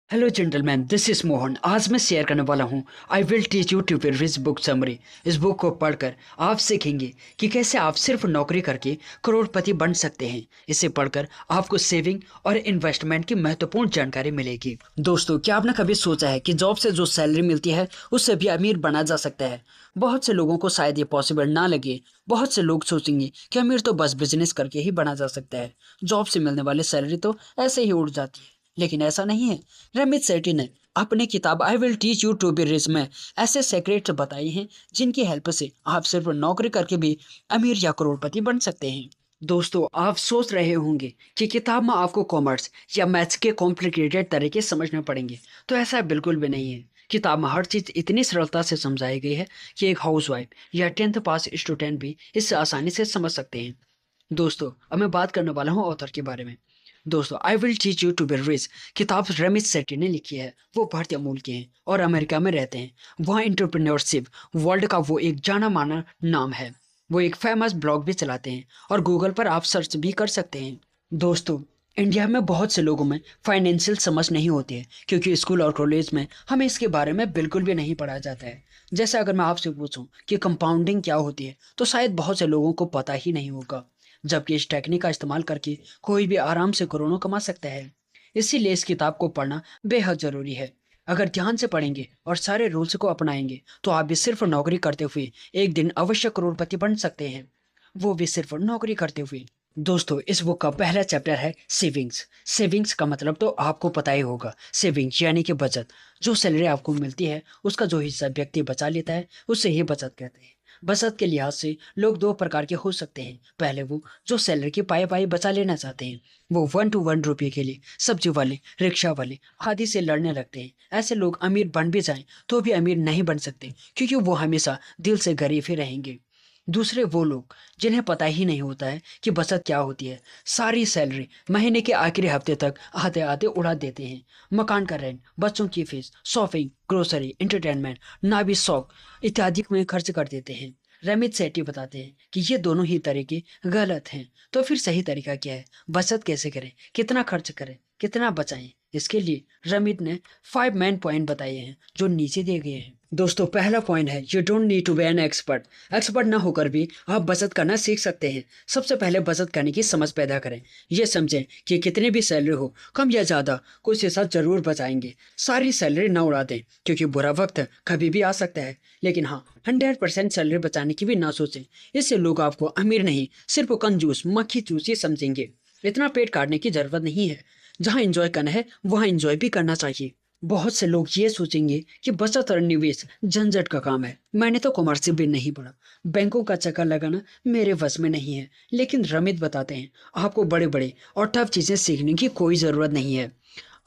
Hello gentleman, this is Mohan. आज मैं share करने वाला हूँ I will teach you to be rich book summary. इस बुक को पढ़कर आप सीखेंगे कि कैसे आप सिर्फ नौकरी करके करोड़पति बन सकते हैं। इसे पढ़कर आपको सेविंग और इन्वेस्टमेंट की महत्वपूर्ण जानकारी मिलेगी। दोस्तों, क्या आपने कभी सोचा है कि जॉब से जो सैलरी मिलती है उससे भी अमीर बना जा सकता है? बहुत से लोगों को शायद ये पॉसिबल ना लगे। बहुत से लोग सोचेंगे कि अमीर तो बस बिजनेस करके ही बना जा सकता है, जॉब से मिलने वाली सैलरी तो ऐसे ही उड़ जाती है। लेकिन ऐसा नहीं है। रमित सेठी ने अपनी किताब I will teach you to be rich में ऐसे सेक्रेट्स बताई हैं जिनकी हेल्प से आप सिर्फ नौकरी करके भी अमीर या करोड़पति बन सकते हैं। दोस्तों, आप सोच रहे होंगे कि किताब में आपको कॉमर्स या मैथ्स के कॉम्प्लिकेटेड तरीके समझने पड़ेंगे। तो ऐसा बिल्कुल भी नहीं है। किताब में हर चीज़ इतनी सरलता से समझाई गई है कि एक हाउसवाइफ या 10th पास स्टूडेंट भी इससे आसानी से समझ सकते हैं। दोस्तों, अब मैं बात करने वाला हूँ ऑथर के बारे में। दोस्तों, I will teach you to be rich किताब रमित सेठी ने लिखी है। वो भारतीय मूल के हैं और अमेरिका में रहते हैं। वहाँ एंटरप्रेन्योरशिप वर्ल्ड का वो एक जाना माना नाम है। वो एक फेमस ब्लॉग भी चलाते हैं और गूगल पर आप सर्च भी कर सकते हैं। दोस्तों, इंडिया में बहुत से लोगों में फाइनेंशियल समझ नहीं होती है क्योंकि स्कूल और कॉलेज में हमें इसके बारे में बिल्कुल भी नहीं पढ़ाया जाता है। जैसे अगर मैं आपसे पूछूं कि कंपाउंडिंग क्या होती है तो शायद बहुत से लोगों को पता ही नहीं होगा, जबकि इस टेक्निक का इस्तेमाल करके कोई भी आराम से करोड़ों कमा सकता है। इसीलिए इस किताब को पढ़ना बेहद जरूरी है। अगर ध्यान से पढ़ेंगे और सारे रूल्स को अपनाएंगे तो आप भी सिर्फ नौकरी करते हुए एक दिन अवश्य करोड़पति बन सकते हैं, वो भी सिर्फ नौकरी करते हुए। दोस्तों, इस बुक का पहला चैप्टर है सेविंग्स। सेविंग्स का मतलब तो आपको पता ही होगा। सेविंग्स यानी कि बचत। जो सैलरी आपको मिलती है उसका जो हिस्सा व्यक्ति बचा लेता है उसे ही बचत कहते हैं। बचत के लिहाज से लोग दो प्रकार के हो सकते हैं। पहले वो जो सैलरी की पाई पाई बचा लेना चाहते हैं, वो 1 to 1 रुपये के लिए सब्जी वाले, रिक्शा वाले आदि से लड़ने लगते हैं। ऐसे लोग अमीर बन भी जाएं तो भी अमीर नहीं बन सकते क्योंकि वो हमेशा दिल से गरीब ही रहेंगे। दूसरे वो लोग जिन्हें पता ही नहीं होता है कि बचत क्या होती है। सारी सैलरी महीने के आखिरी हफ्ते तक आते आते उड़ा देते हैं। मकान का रेंट, बच्चों की फीस, शॉपिंग, ग्रोसरी, एंटरटेनमेंट, नाभी शौक इत्यादि में खर्च कर देते हैं। रमित सेठी बताते हैं कि ये दोनों ही तरीके गलत हैं। तो फिर सही तरीका क्या है? बचत कैसे करें, कितना खर्च करें, कितना बचाएं? इसके लिए रमित ने 5 मेन पॉइंट बताए हैं जो नीचे दिए गए हैं। दोस्तों, पहला पॉइंट है you don't need to be an expert. Expert ना होकर भी आप बचत करना सीख सकते हैं। सबसे पहले बचत करने की समझ पैदा करें। ये समझें कि कितनी भी सैलरी हो, कम या ज़्यादा, कुछ हिस्सा जरूर बचाएंगे। सारी सैलरी ना उड़ा दें क्योंकि बुरा वक्त कभी भी आ सकता है। लेकिन हाँ, 100% सैलरी बचाने की भी ना सोचें। इससे लोग आपको अमीर नहीं, सिर्फ कंजूस मक्खी चूसी समझेंगे। इतना पेट काटने की जरूरत नहीं है। जहाँ एंजॉय करना है वहाँ एंजॉय भी करना चाहिए। बहुत से लोग ये सोचेंगे कि बचत और निवेश झंझट का काम है। मैंने तो कॉमर्स भी नहीं पढ़ा, बैंकों का चक्कर लगाना मेरे वश में नहीं है। लेकिन रमित बताते हैं आपको बड़े बड़े और टफ चीज़ें सीखने की कोई ज़रूरत नहीं है।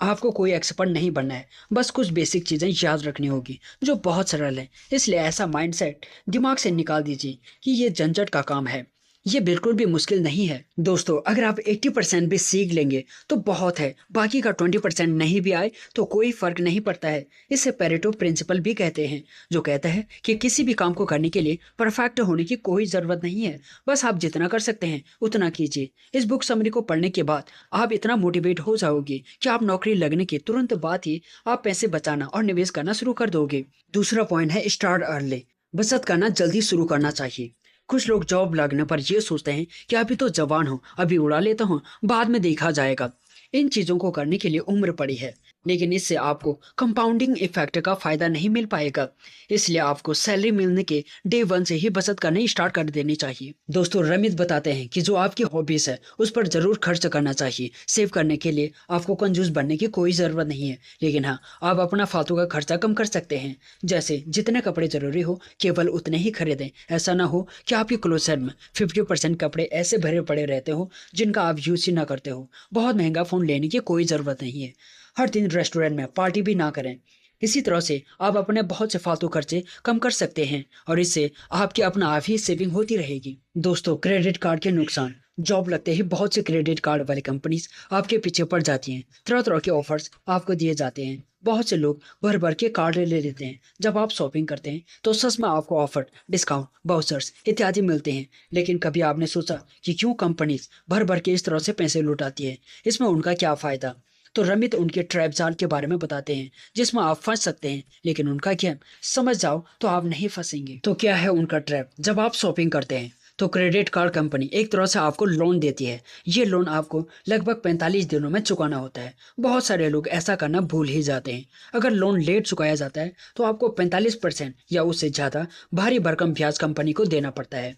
आपको कोई एक्सपर्ट नहीं बनना है, बस कुछ बेसिक चीज़ें याद रखनी होगी जो बहुत सरल है। इसलिए ऐसा माइंडसेट दिमाग से निकाल दीजिए कि ये झंझट का काम है। ये बिल्कुल भी मुश्किल नहीं है। दोस्तों, अगर आप 80% भी सीख लेंगे तो बहुत है। बाकी का 20% नहीं भी आए तो कोई फर्क नहीं पड़ता है। इसे पेरेटो प्रिंसिपल भी कहते हैं, जो कहता है कि किसी भी काम को करने के लिए परफेक्ट होने की कोई ज़रूरत नहीं है। बस आप जितना कर सकते हैं उतना कीजिए। इस बुक समरी को पढ़ने के बाद आप इतना मोटिवेट हो जाओगे कि आप नौकरी लगने के तुरंत बाद ही आप पैसे बचाना और निवेश करना शुरू कर दोगे। दूसरा पॉइंट है स्टार्ट अर्ली। बचत करना जल्दी शुरू करना चाहिए। कुछ लोग जॉब लगने पर ये सोचते हैं कि अभी तो जवान हूँ, अभी उड़ा लेता हूँ, बाद में देखा जाएगा। इन चीज़ों को करने के लिए उम्र पड़ी है, लेकिन इससे आपको कंपाउंडिंग इफेक्ट का फायदा नहीं मिल पाएगा। इसलिए आपको सैलरी मिलने के डे 1 से ही बचत करनी स्टार्ट कर देनी चाहिए। दोस्तों, रमित बताते हैं कि जो आपकी हॉबीज है उस पर जरूर खर्च करना चाहिए। सेव करने के लिए आपको कंजूस बनने की कोई ज़रूरत नहीं है, लेकिन हाँ, आप अपना फालतू का खर्चा कम कर सकते हैं। जैसे जितने कपड़े जरूरी हो केवल उतने ही खरीदें। ऐसा ना हो कि आपकी क्लोसेट में 50% कपड़े ऐसे भरे पड़े रहते हो जिनका आप यूज ही ना करते हो। बहुत महंगा फ़ोन लेने की कोई ज़रूरत नहीं है। हर दिन रेस्टोरेंट में पार्टी भी ना करें। इसी तरह से आप अपने बहुत से फालतू खर्चे कम कर सकते हैं और इससे आपकी अपना आप ही सेविंग होती रहेगी। दोस्तों, क्रेडिट कार्ड के नुकसान। जॉब लगते ही बहुत से क्रेडिट कार्ड वाली कंपनीज आपके पीछे पड़ जाती हैं। तरह तरह के ऑफर्स आपको दिए जाते हैं। बहुत से लोग भर भर के कार्ड ले लेते हैं। जब आप शॉपिंग करते हैं तो सच में आपको ऑफर, डिस्काउंट, बाउचर्स इत्यादि मिलते हैं। लेकिन कभी आपने सोचा कि क्यों कंपनीज भर भर के इस तरह से पैसे लुटाती है? इसमें उनका क्या फ़ायदा? तो रमित उनके ट्रैप जाल के बारे में बताते हैं जिसमें आप फंस सकते हैं, लेकिन उनका गेम समझ जाओ तो आप नहीं फंसेंगे। तो क्या है उनका ट्रैप? जब आप शॉपिंग करते हैं तो क्रेडिट कार्ड कंपनी एक तरह से आपको लोन देती है। ये लोन आपको लगभग 45 दिनों में चुकाना होता है। बहुत सारे लोग ऐसा करना भूल ही जाते हैं। अगर लोन लेट चुकाया जाता है तो आपको 45% या उससे ज़्यादा भारी भरकम ब्याज कंपनी को देना पड़ता है।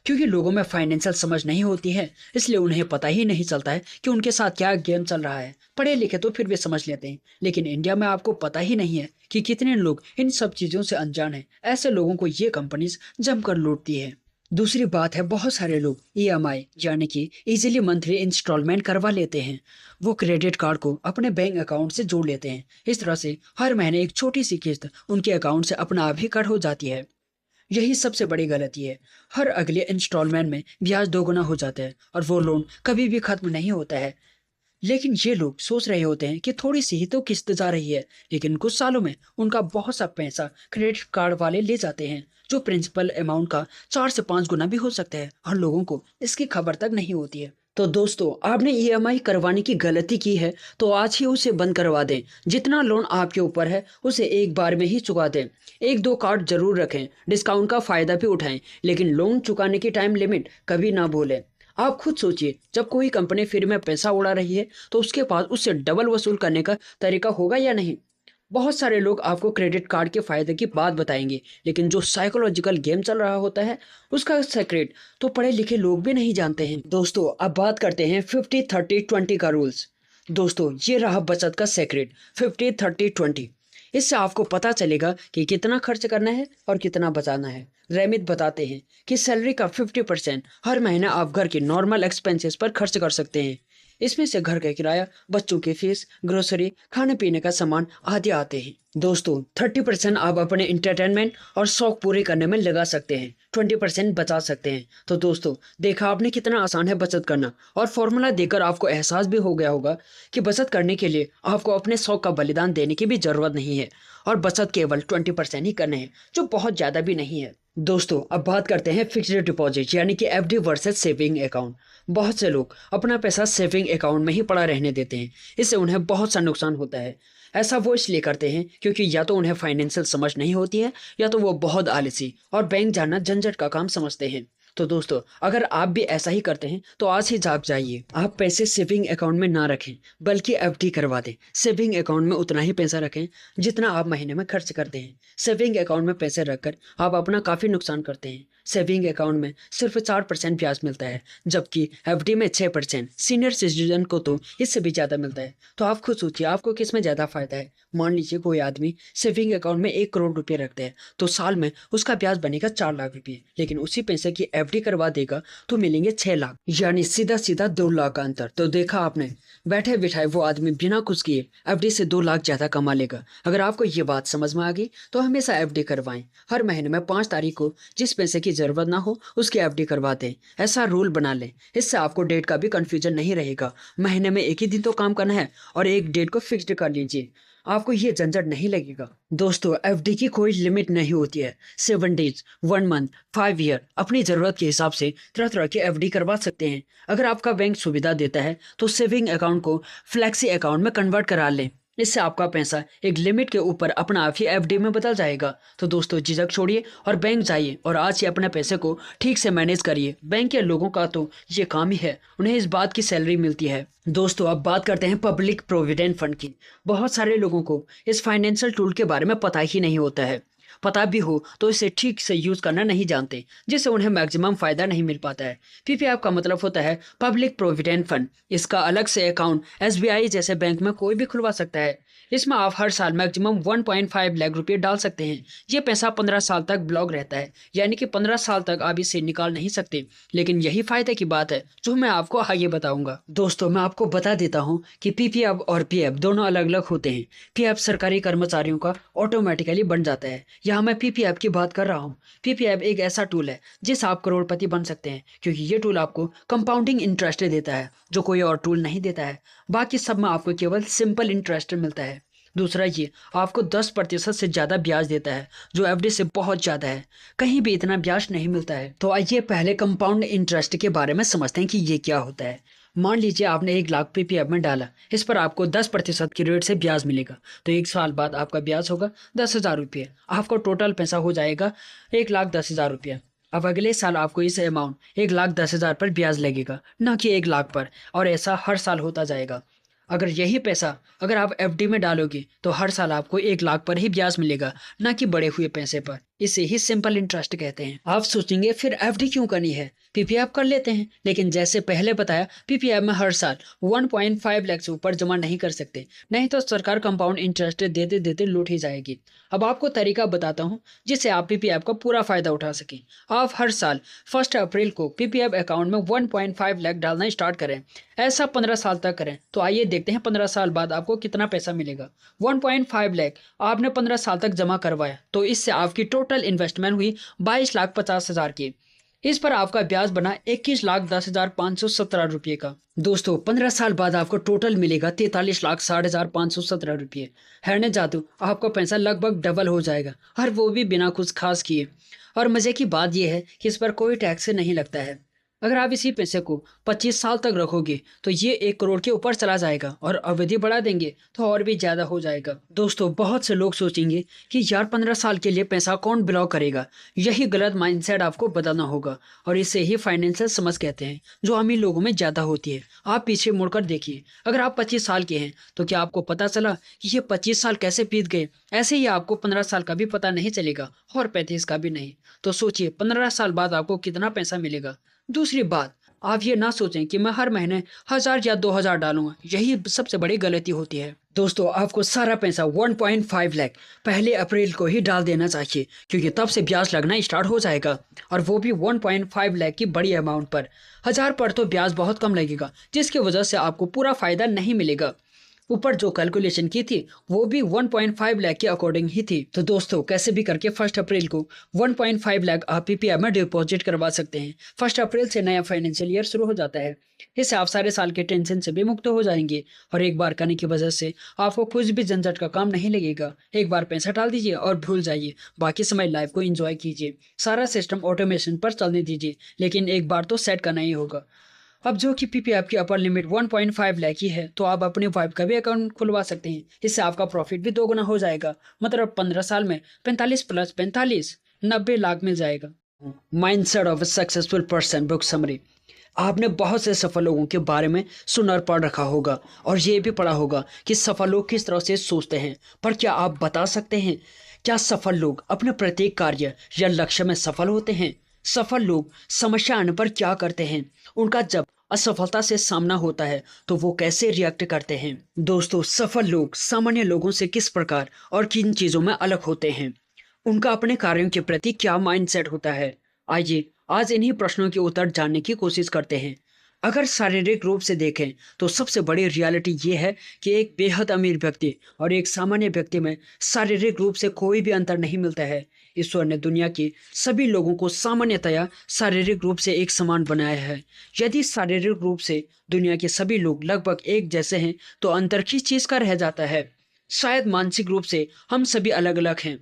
क्योंकि लोगों में फाइनेंशियल समझ नहीं होती है, इसलिए उन्हें पता ही नहीं चलता है कि उनके साथ क्या गेम चल रहा है। पढ़े लिखे तो फिर भी समझ लेते हैं, लेकिन इंडिया में आपको पता ही नहीं है कि कितने लोग इन सब चीज़ों से अनजान हैं। ऐसे लोगों को ये कंपनीज जमकर लूटती है। दूसरी बात है, बहुत सारे लोग ईएमआई यानी कि इजीली मंथली इंस्टॉलमेंट करवा लेते हैं। वो क्रेडिट कार्ड को अपने बैंक अकाउंट से जोड़ लेते हैं। इस तरह से हर महीने एक छोटी सी किस्त उनके अकाउंट से अपना आप ही कट हो जाती है। यही सबसे बड़ी गलती है। हर अगले इंस्टॉलमेंट में ब्याज दोगुना हो जाता है और वो लोन कभी भी खत्म नहीं होता है। लेकिन ये लोग सोच रहे होते हैं कि थोड़ी सी ही तो किस्त जा रही है, लेकिन कुछ सालों में उनका बहुत सा पैसा क्रेडिट कार्ड वाले ले जाते हैं, जो प्रिंसिपल अमाउंट का 4 से 5 गुना भी हो सकता है और लोगों को इसकी खबर तक नहीं होती है। तो दोस्तों, आपने ईएमआई करवाने की गलती की है तो आज ही उसे बंद करवा दें। जितना लोन आपके ऊपर है उसे एक बार में ही चुका दें। एक दो कार्ड जरूर रखें, डिस्काउंट का फायदा भी उठाएं, लेकिन लोन चुकाने की टाइम लिमिट कभी ना भूलें। आप खुद सोचिए, जब कोई कंपनी फ्री में पैसा उड़ा रही है तो उसके पास उससे डबल वसूल करने का तरीका होगा या नहीं? बहुत सारे लोग आपको क्रेडिट कार्ड के फायदे की बात बताएंगे, लेकिन जो साइकोलॉजिकल गेम चल रहा होता है उसका सीक्रेट तो पढ़े लिखे लोग भी नहीं जानते हैं। दोस्तों, अब बात करते हैं 50-30-20 का रूल्स। दोस्तों, ये रहा बचत का सीक्रेट 50-30-20। इससे आपको पता चलेगा कि कितना खर्च करना है और कितना बचाना है। रेमित बताते हैं कि सैलरी का 50% हर महीने आप घर के नॉर्मल एक्सपेंसेस पर खर्च कर सकते हैं। इसमें से घर का किराया, बच्चों की फीस, ग्रोसरी, खाने पीने का सामान आदि आते हैं। दोस्तों, 30% आप अपने इंटरटेनमेंट और शौक पूरे करने में लगा सकते हैं, 20% बचा सकते हैं। तो दोस्तों, देखा आपने कितना आसान है बचत करना, और फॉर्मूला देकर आपको एहसास भी हो गया होगा कि बचत करने के लिए आपको अपने शौक का बलिदान देने की भी जरूरत नहीं है, और बचत केवल 20% ही करने हैं, जो बहुत ज़्यादा भी नहीं है। दोस्तों, अब बात करते हैं फिक्स्ड डिपॉजिट यानी कि एफडी वर्सेस सेविंग अकाउंट। बहुत से लोग अपना पैसा सेविंग अकाउंट में ही पड़ा रहने देते हैं। इससे उन्हें बहुत सा नुकसान होता है। ऐसा वो इसलिए करते हैं क्योंकि या तो उन्हें फाइनेंशियल समझ नहीं होती है, या तो वो बहुत आलसी और बैंक जाना झंझट का काम समझते हैं। तो दोस्तों, अगर आप भी ऐसा ही करते हैं तो आज ही जाग जाइए। आप पैसे सेविंग अकाउंट में ना रखें, बल्कि एफडी करवा दें। सेविंग अकाउंट में उतना ही पैसा रखें जितना आप महीने में खर्च करते हैं। सेविंग अकाउंट में पैसे रखकर आप अपना काफ़ी नुकसान करते हैं। सेविंग अकाउंट में सिर्फ 4% ब्याज मिलता है, जबकि एफडी में 6%। सीनियर सिटीजन को तो इससे भी ज़्यादा मिलता है। तो आप खुद सोचिए, आपको किस में ज़्यादा फायदा है। मान लीजिए कोई आदमी सेविंग अकाउंट में 1 करोड़ रुपये रखते हैं, तो साल में उसका ब्याज बनेगा 4 लाख रुपये, लेकिन उसी पैसे की एफडी करवा देगा तो मिलेंगे 6 लाख, यानी सीधा सीधा 2 लाख का अंतर। तो देखा आपने, बैठे बिठाए वो आदमी बिना कुछ किए एफडी से 2 लाख ज़्यादा कमा लेगा। अगर आपको ये बात समझ में आ गई तो हमेशा एफडी करवाएं। हर महीने में 5 तारीख को जिस पैसे की ज़रूरत ना हो उसकी एफडी करवा दें। ऐसा रूल बना लें, इससे आपको डेट का भी कन्फ्यूजन नहीं रहेगा। महीने में एक ही दिन तो काम करना है और एक डेट को फिक्स्ड कर लीजिए, आपको ये झंझट नहीं लगेगा। दोस्तों, एफडी की कोई लिमिट नहीं होती है। 7 डेज, 1 मंथ, 5 ईयर, अपनी ज़रूरत के हिसाब से तरह तरह की एफडी करवा सकते हैं। अगर आपका बैंक सुविधा देता है तो सेविंग अकाउंट को फ्लैक्सी अकाउंट में कन्वर्ट करा लें। इससे आपका पैसा एक लिमिट के ऊपर अपना आप ही एफडी में बदल जाएगा। तो दोस्तों, झिझक छोड़िए और बैंक जाइए और आज ही अपने पैसे को ठीक से मैनेज करिए। बैंक के लोगों का तो ये काम ही है, उन्हें इस बात की सैलरी मिलती है। दोस्तों, अब बात करते हैं पब्लिक प्रोविडेंट फंड की। बहुत सारे लोगों को इस फाइनेंशियल टूल के बारे में पता ही नहीं होता है। पता भी हो तो इसे ठीक से यूज़ करना नहीं जानते, जिससे उन्हें मैक्सिमम फ़ायदा नहीं मिल पाता है। पीपीएफ का मतलब होता है पब्लिक प्रोविडेंट फंड। इसका अलग से अकाउंट एसबीआई जैसे बैंक में कोई भी खुलवा सकता है। इसमें आप हर साल मैक्सिमम 1.5 लाख रुपये डाल सकते हैं। ये पैसा 15 साल तक ब्लॉक रहता है, यानी कि 15 साल तक आप इसे निकाल नहीं सकते। लेकिन यही फ़ायदे की बात है जो मैं आपको आगे बताऊंगा। दोस्तों, मैं आपको बता देता हूँ कि पीपीएफ और पीएफ दोनों अलग अलग होते हैं। पीएफ सरकारी कर्मचारियों का ऑटोमेटिकली बन जाता है। यहाँ मैं पीपीएफ की बात कर रहा हूँ। पीपीएफ एक ऐसा टूल है जिससे आप करोड़पति बन सकते हैं, क्योंकि ये टूल आपको कंपाउंडिंग इंटरेस्ट देता है जो कोई और टूल नहीं देता है। बाकी सब में आपको केवल सिंपल इंटरेस्ट मिलता है। दूसरा, ये आपको 10% से ज़्यादा ब्याज देता है, जो एफडी से बहुत ज़्यादा है। कहीं भी इतना ब्याज नहीं मिलता है। तो आइए पहले कंपाउंड इंटरेस्ट के बारे में समझते हैं कि ये क्या होता है। मान लीजिए आपने 1 लाख पीपीएफ में डाला, इस पर आपको 10% की रेट से ब्याज मिलेगा। तो 1 साल बाद आपका ब्याज होगा 10,000 रुपये। आपका टोटल पैसा हो जाएगा 1,10,000 रुपया। अब अगले साल आपको इस अमाउंट 1,10,000 पर ब्याज लगेगा, ना कि 1 लाख पर। और ऐसा हर साल होता जाएगा। अगर यही पैसा अगर आप एफडी में डालोगे तो हर साल आपको 1 लाख पर ही ब्याज मिलेगा, ना कि बढ़े हुए पैसे पर। इसे ही सिंपल इंटरेस्ट कहते हैं। आप सोचेंगे फिर एफडी क्यों करनी है, पीपीएफ कर लेते हैं। लेकिन जैसे पहले बताया, पीपीएफ में हर साल 1.5 लाख से ऊपर जमा नहीं कर सकते, नहीं तो सरकार कंपाउंड इंटरेस्ट देते देते लूट ही जाएगी। अब आपको तरीका बताता हूँ जिससे आप पीपीएफ का पूरा फायदा उठा सकें। आप हर साल 1 अप्रैल को पीपीएफ अकाउंट में 1.5 लाख डालना स्टार्ट करें। ऐसा 15 साल तक करें। तो आइए देखते हैं 15 साल बाद आपको कितना पैसा मिलेगा। 1.5 लाख आपने 15 साल तक जमा करवाया, तो इससे आपकी टोटल इन्वेस्टमेंट हुई 22,50,000 की। इस पर आपका ब्याज बना 21,10,517 रुपये का। दोस्तों 15 साल बाद आपको टोटल मिलेगा 43,60,517 रुपये। है न जादू, आपका पैसा लगभग डबल हो जाएगा, और वो भी बिना कुछ खास किए। और मजे की बात यह है कि इस पर कोई टैक्स नहीं लगता है। अगर आप इसी पैसे को 25 साल तक रखोगे तो ये 1 करोड़ के ऊपर चला जाएगा, और अवधि बढ़ा देंगे तो और भी ज्यादा हो जाएगा। दोस्तों बहुत से लोग सोचेंगे कि यार 15 साल के लिए पैसा कौन बिलोंग करेगा। यही गलत माइंडसेट आपको बदलना होगा, और इसे ही फाइनेंशियल समझ कहते हैं, जो अमीर लोगों में ज्यादा होती है। आप पीछे मुड़कर देखिए, अगर आप 25 साल के हैं तो क्या आपको पता चला कि ये 25 साल कैसे बीत गए? ऐसे ही आपको 15 साल का भी पता नहीं चलेगा, और 35 का भी नहीं। तो सोचिए 15 साल बाद आपको कितना पैसा मिलेगा। दूसरी बात, आप ये ना सोचें कि मैं हर महीने 1,000 या 2,000 डालूंगा, यही सबसे बड़ी गलती होती है। दोस्तों आपको सारा पैसा 1.5 लाख 1 अप्रैल को ही डाल देना चाहिए, क्योंकि तब से ब्याज लगना स्टार्ट हो जाएगा, और वो भी 1.5 लाख की बड़ी अमाउंट पर। 1,000 पर तो ब्याज बहुत कम लगेगा, जिसकी वजह से आपको पूरा फायदा नहीं मिलेगा। ऊपर जो कैलकुलेशन की थी वो भी 1.5 लाख के अकॉर्डिंग ही थी। तो दोस्तों कैसे भी करके 1 अप्रैल को 1.5 लाख आप पीपीएफ में डिपॉजिट करवा सकते हैं। 1 अप्रैल से नया फाइनेंशियल ईयर शुरू हो जाता है। इससे आप सारे साल के टेंशन से भी मुक्त हो जाएंगे, और एक बार करने की वजह से आपको कुछ भी झंझट का काम नहीं लगेगा। एक बार पैसा डाल दीजिए और भूल जाइए, बाकी समय लाइफ को एंजॉय कीजिए। सारा सिस्टम ऑटोमेशन पर चलने दीजिए, लेकिन एक बार तो सेट करना ही होगा। अब जो कि पीपीएफ की अपर लिमिट 1.5 लाख ही है, तो आप अपने वाइफ का भी अकाउंट खुलवा सकते हैं। इससे आपका प्रॉफिट भी 2 गुना हो जाएगा। मतलब 15 साल में 45 + 45 90 लाख मिल जाएगा। Mindset of A successful person book summary. आपने बहुत से सफल लोगों के बारे में सुन और पढ़ रखा होगा, और ये भी पढ़ा होगा कि सफल लोग किस तरह से सोचते हैं। पर क्या आप बता सकते हैं, क्या सफल लोग अपने प्रत्येक कार्य या लक्ष्य में सफल होते हैं? सफल लोग समस्या आने पर क्या करते हैं? उनका जब असफलता से सामना होता है तो वो कैसे रिएक्ट करते हैं? दोस्तों सफल लोग सामान्य लोगों से किस प्रकार और किन चीजों में अलग होते हैं? उनका अपने कार्यों के प्रति क्या माइंडसेट होता है? आइए आज इन्हीं प्रश्नों के उत्तर जानने की कोशिश करते हैं। अगर शारीरिक रूप से देखें तो सबसे बड़ी रियलिटी ये है कि एक बेहद अमीर व्यक्ति और एक सामान्य व्यक्ति में शारीरिक रूप से कोई भी अंतर नहीं मिलता है। ईश्वर ने दुनिया के सभी लोगों को सामान्यतया शारीरिक रूप से एक समान बनाया है। यदि शारीरिक रूप से दुनिया के सभी लोग लगभग एक जैसे हैं तो अंतर किस चीज का रह जाता है? शायद मानसिक रूप से हम सभी अलग अलग हैं।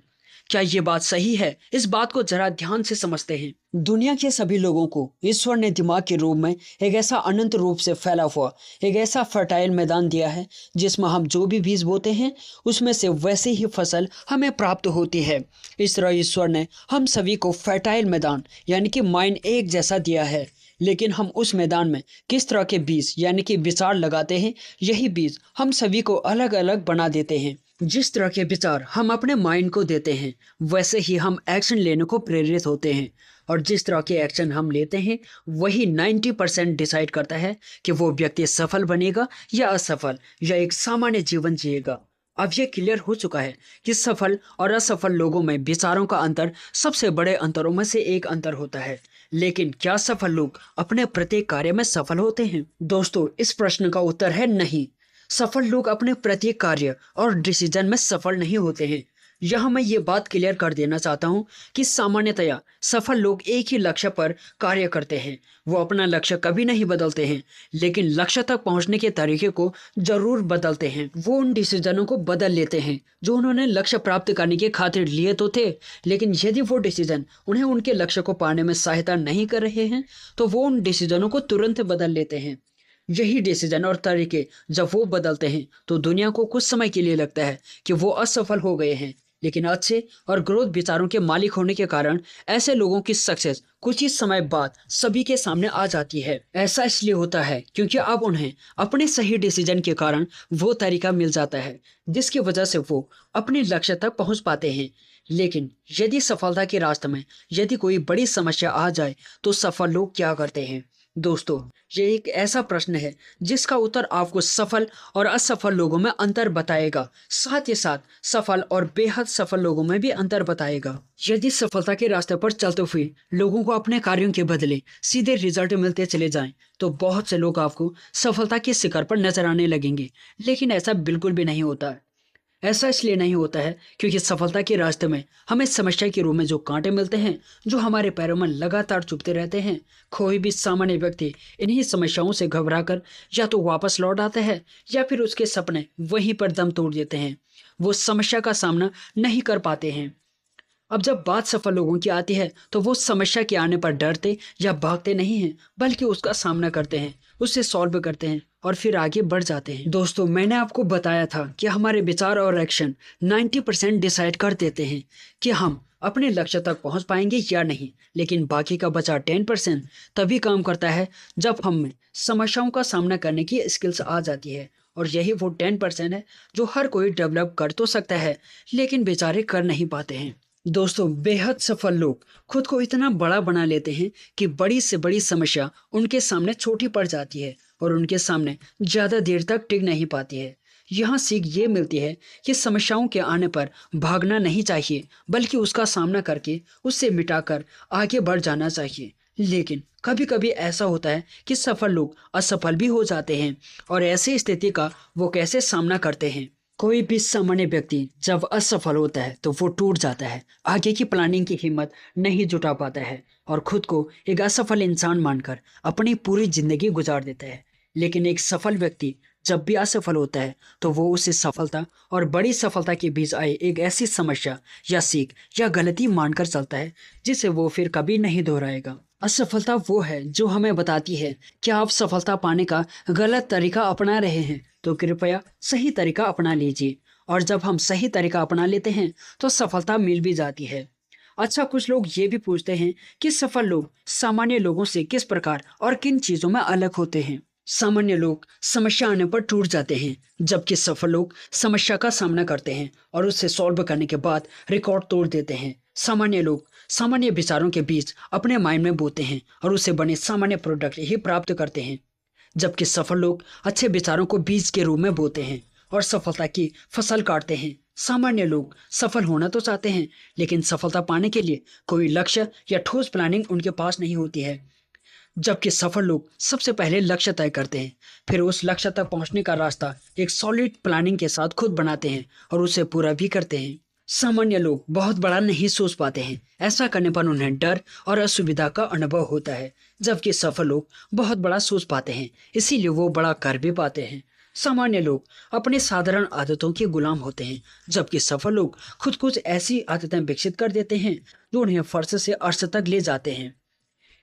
क्या ये बात सही है? इस बात को जरा ध्यान से समझते हैं। दुनिया के सभी लोगों को ईश्वर ने दिमाग के रूप में एक ऐसा अनंत रूप से फैला हुआ एक ऐसा फर्टाइल मैदान दिया है, जिसमें हम जो भी बीज बोते हैं उसमें से वैसे ही फसल हमें प्राप्त होती है। इस तरह ईश्वर ने हम सभी को फर्टाइल मैदान यानी कि माइंड एक जैसा दिया है, लेकिन हम उस मैदान में किस तरह के बीज यानी कि विचार लगाते हैं, यही बीज हम सभी को अलग अलग बना देते हैं। जिस तरह के विचार हम अपने माइंड को देते हैं, वैसे ही हम एक्शन लेने को प्रेरित होते हैं, और जिस तरह के एक्शन हम लेते हैं वही 90% डिसाइड करता है कि वो व्यक्ति सफल बनेगा या असफल, या एक सामान्य जीवन जिएगा। अब ये क्लियर हो चुका है कि सफल और असफल लोगों में विचारों का अंतर सबसे बड़े अंतरों में से एक अंतर होता है। लेकिन क्या सफल लोग अपने प्रत्येक कार्य में सफल होते हैं? दोस्तों इस प्रश्न का उत्तर है नहीं। सफल लोग अपने प्रत्येक कार्य और डिसीजन में सफल नहीं होते हैं। यहाँ मैं ये बात क्लियर कर देना चाहता हूँ कि सामान्यतया सफल लोग एक ही लक्ष्य पर कार्य करते हैं। वो अपना लक्ष्य कभी नहीं बदलते हैं, लेकिन लक्ष्य तक पहुँचने के तरीके को जरूर बदलते हैं। वो उन डिसीजनों को बदल लेते हैं जो उन्होंने लक्ष्य प्राप्त करने की खातिर लिए तो थे, लेकिन यदि वो डिसीजन उन्हें उनके लक्ष्य को पाने में सहायता नहीं कर रहे हैं तो वो उन डिसीजनों को तुरंत बदल लेते हैं। यही डिसीजन और तरीके जब वो बदलते हैं तो दुनिया को कुछ समय के लिए लगता है कि वो असफल हो गए हैं, लेकिन अच्छे और ग्रोथ विचारों के मालिक होने के कारण ऐसे लोगों की सक्सेस कुछ ही समय बाद सभी के सामने आ जाती है। ऐसा इसलिए होता है क्योंकि अब उन्हें अपने सही डिसीजन के कारण वो तरीका मिल जाता है जिसकी वजह से वो अपने लक्ष्य तक पहुंच पाते हैं। लेकिन यदि सफलता के रास्ते में यदि कोई बड़ी समस्या आ जाए तो सफल लोग क्या करते हैं? दोस्तों, ये एक ऐसा प्रश्न है जिसका उत्तर आपको सफल और असफल लोगों में अंतर बताएगा, साथ ही साथ सफल और बेहद सफल लोगों में भी अंतर बताएगा। यदि सफलता के रास्ते पर चलते हुए लोगों को अपने कार्यों के बदले सीधे रिजल्ट मिलते चले जाएं, तो बहुत से लोग आपको सफलता के शिखर पर नजर आने लगेंगे, लेकिन ऐसा बिल्कुल भी नहीं होता है। ऐसा इसलिए नहीं होता है क्योंकि सफलता के रास्ते में हमें समस्या के रूप में जो कांटे मिलते हैं, जो हमारे पैरों में लगातार चुभते रहते हैं, कोई भी सामान्य व्यक्ति इन्हीं समस्याओं से घबराकर या तो वापस लौट आता है या फिर उसके सपने वहीं पर दम तोड़ देते हैं। वो समस्या का सामना नहीं कर पाते हैं। अब जब बात सफल लोगों की आती है तो वो समस्या के आने पर डरते या भागते नहीं हैं, बल्कि उसका सामना करते हैं, उससे सॉल्व करते हैं और फिर आगे बढ़ जाते हैं। दोस्तों, मैंने आपको बताया था कि हमारे विचार और एक्शन 90% डिसाइड कर देते हैं कि हम अपने लक्ष्य तक पहुंच पाएंगे या नहीं, लेकिन बाकी का बचा 10% तभी काम करता है जब हम में समस्याओं का सामना करने की स्किल्स आ जाती है। और यही वो 10% है जो हर कोई डेवलप कर तो सकता है, लेकिन बेचारे कर नहीं पाते हैं। दोस्तों, बेहद सफल लोग खुद को इतना बड़ा बना लेते हैं कि बड़ी से बड़ी समस्या उनके सामने छोटी पड़ जाती है और उनके सामने ज़्यादा देर तक टिक नहीं पाती है। यहाँ सीख ये मिलती है कि समस्याओं के आने पर भागना नहीं चाहिए, बल्कि उसका सामना करके उससे मिटाकर आगे बढ़ जाना चाहिए। लेकिन कभी कभी ऐसा होता है कि सफल लोग असफल भी हो जाते हैं, और ऐसी स्थिति का वो कैसे सामना करते हैं? कोई भी सामान्य व्यक्ति जब असफल होता है तो वो टूट जाता है, आगे की प्लानिंग की हिम्मत नहीं जुटा पाता है और खुद को एक असफल इंसान मानकर अपनी पूरी जिंदगी गुजार देता है। लेकिन एक सफल व्यक्ति जब भी असफल होता है तो वो उसे सफलता और बड़ी सफलता के बीच आए एक ऐसी समस्या या सीख या गलती मानकर चलता है जिसे वो फिर कभी नहीं दोहराएगा। असफलता वो है जो हमें बताती है कि आप सफलता पाने का गलत तरीका अपना रहे हैं, तो कृपया सही तरीका अपना लीजिए। और जब हम सही तरीका अपना लेते हैं तो सफलता मिल भी जाती है। अच्छा, कुछ लोग ये भी पूछते हैं कि सफल लोग सामान्य लोगों से किस प्रकार और किन चीजों में अलग होते हैं। सामान्य लोग समस्या आने पर टूट जाते हैं, जबकि सफल लोग समस्या का सामना करते हैं और उससे सॉल्व करने के बाद रिकॉर्ड तोड़ देते हैं। सामान्य लोग सामान्य विचारों के बीच अपने माइंड में बोते हैं और उससे बने सामान्य प्रोडक्ट ही प्राप्त करते हैं, जबकि सफल लोग अच्छे विचारों को बीज के रूप में बोते हैं और सफलता की फसल काटते हैं। सामान्य लोग सफल होना तो चाहते हैं, लेकिन सफलता पाने के लिए कोई लक्ष्य या ठोस प्लानिंग उनके पास नहीं होती है, जबकि सफल लोग सबसे पहले लक्ष्य तय करते हैं, फिर उस लक्ष्य तक पहुंचने का रास्ता एक सॉलिड प्लानिंग के साथ खुद बनाते हैं और उसे पूरा भी करते हैं। सामान्य लोग बहुत बड़ा नहीं सोच पाते हैं, ऐसा करने पर उन्हें डर और असुविधा का अनुभव होता है, जबकि सफल लोग बहुत बड़ा सोच पाते हैं, इसीलिए वो बड़ा कर भी पाते हैं। सामान्य लोग अपने साधारण आदतों के गुलाम होते हैं, जबकि सफल लोग खुद कुछ ऐसी आदतें विकसित कर देते हैं जो उन्हें फर्श से अर्श तक ले जाते हैं।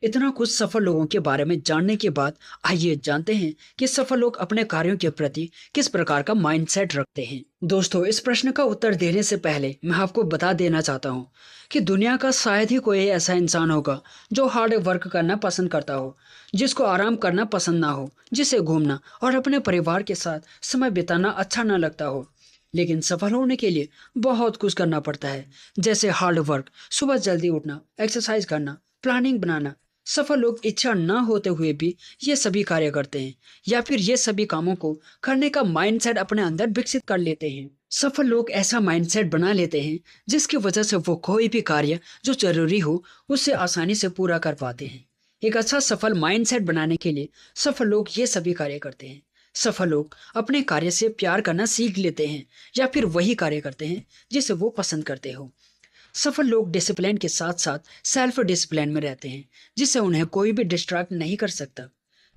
इतना कुछ सफल लोगों के बारे में जानने के बाद आइए जानते हैं कि सफल लोग अपने कार्यों के प्रति किस प्रकार का माइंडसेट रखते हैं। दोस्तों, इस प्रश्न का उत्तर देने से पहले मैं आपको बता देना चाहता हूँ कि दुनिया का शायद ही कोई ऐसा इंसान होगा जो हार्ड वर्क करना पसंद करता हो, जिसको आराम करना पसंद ना हो, जिसे घूमना और अपने परिवार के साथ समय बिताना अच्छा ना लगता हो। लेकिन सफल होने के लिए बहुत कुछ करना पड़ता है, जैसे हार्ड वर्क, सुबह जल्दी उठना, एक्सरसाइज करना, प्लानिंग बनाना। सफल लोग इच्छा ना होते हुए भी ये सभी कार्य करते हैं या फिर ये सभी कामों को करने का माइंडसेट अपने अंदर विकसित कर लेते हैं। सफल लोग ऐसा माइंडसेट बना लेते हैं जिसकी वजह से वो कोई भी कार्य जो जरूरी हो उसे आसानी से पूरा कर पाते हैं। एक अच्छा सफल माइंडसेट बनाने के लिए सफल लोग ये सभी कार्य करते हैं। सफल लोग अपने कार्य से प्यार करना सीख लेते हैं या फिर वही कार्य करते हैं जिसे वो पसंद करते हो। सफल लोग डिसिप्लिन के साथ साथ सेल्फ डिसिप्लिन में रहते हैं, जिससे उन्हें कोई भी डिस्ट्रैक्ट नहीं कर सकता।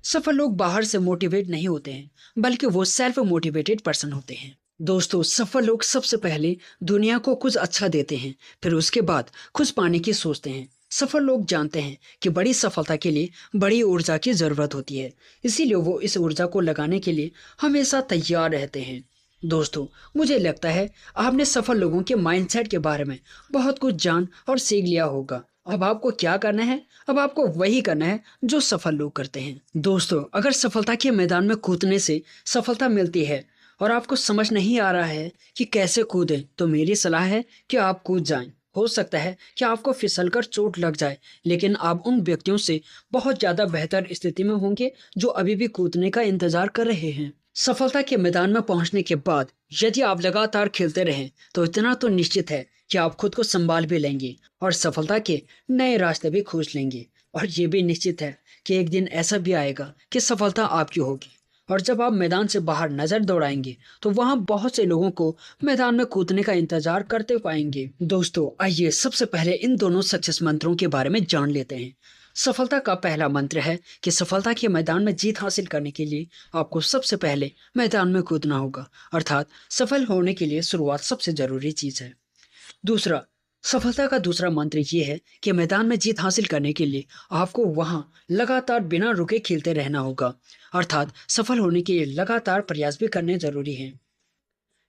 सफल लोग बाहर से मोटिवेट नहीं होते हैं, बल्कि वो सेल्फ मोटिवेटेड पर्सन होते हैं। दोस्तों, सफल लोग सबसे पहले दुनिया को कुछ अच्छा देते हैं, फिर उसके बाद कुछ पाने की सोचते हैं। सफल लोग जानते हैं कि बड़ी सफलता के लिए बड़ी ऊर्जा की जरूरत होती है, इसीलिए वो इस ऊर्जा को लगाने के लिए हमेशा तैयार रहते हैं। दोस्तों, मुझे लगता है आपने सफल लोगों के माइंडसेट के बारे में बहुत कुछ जान और सीख लिया होगा। अब आपको क्या करना है? अब आपको वही करना है जो सफल लोग करते हैं। दोस्तों, अगर सफलता के मैदान में कूदने से सफलता मिलती है और आपको समझ नहीं आ रहा है कि कैसे कूदें, तो मेरी सलाह है कि आप कूद जाएं। हो सकता है कि आपको फिसलकर चोट लग जाए, लेकिन आप उन व्यक्तियों से बहुत ज्यादा बेहतर स्थिति में होंगे जो अभी भी कूदने का इंतजार कर रहे हैं। सफलता के मैदान में पहुंचने के बाद यदि आप लगातार खेलते रहें, तो इतना तो निश्चित है कि आप खुद को संभाल भी लेंगे और सफलता के नए रास्ते भी खोज लेंगे। और ये भी निश्चित है कि एक दिन ऐसा भी आएगा कि सफलता आपकी होगी। और जब आप मैदान से बाहर नजर दौड़ाएंगे, तो वहां बहुत से लोगों को मैदान में कूदने का इंतजार करते पाएंगे। दोस्तों, आइए सबसे पहले इन दोनों सक्सेस मंत्रों के बारे में जान लेते हैं। सफलता का पहला मंत्र है कि सफलता के मैदान में जीत हासिल करने के लिए आपको सबसे पहले मैदान में कूदना होगा, अर्थात सफल होने के लिए शुरुआत सबसे जरूरी चीज है। दूसरा, सफलता का दूसरा मंत्र ये है कि मैदान में जीत हासिल करने के लिए आपको वहां लगातार बिना रुके खेलते रहना होगा, अर्थात सफल होने के लिए लगातार प्रयास भी करने जरूरी हैं।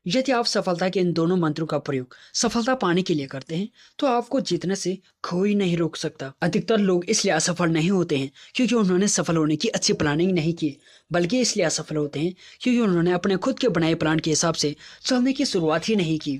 यदि आप सफलता के इन दोनों मंत्रों का प्रयोग सफलता पाने के लिए करते हैं, तो आपको जीतने से कोई नहीं रोक सकता। अधिकतर लोग इसलिए असफल नहीं होते हैं क्योंकि उन्होंने सफल होने की अच्छी प्लानिंग नहीं की, बल्कि इसलिए असफल होते हैं क्योंकि उन्होंने अपने खुद के बनाए प्लान के हिसाब से चलने की शुरुआत ही नहीं की।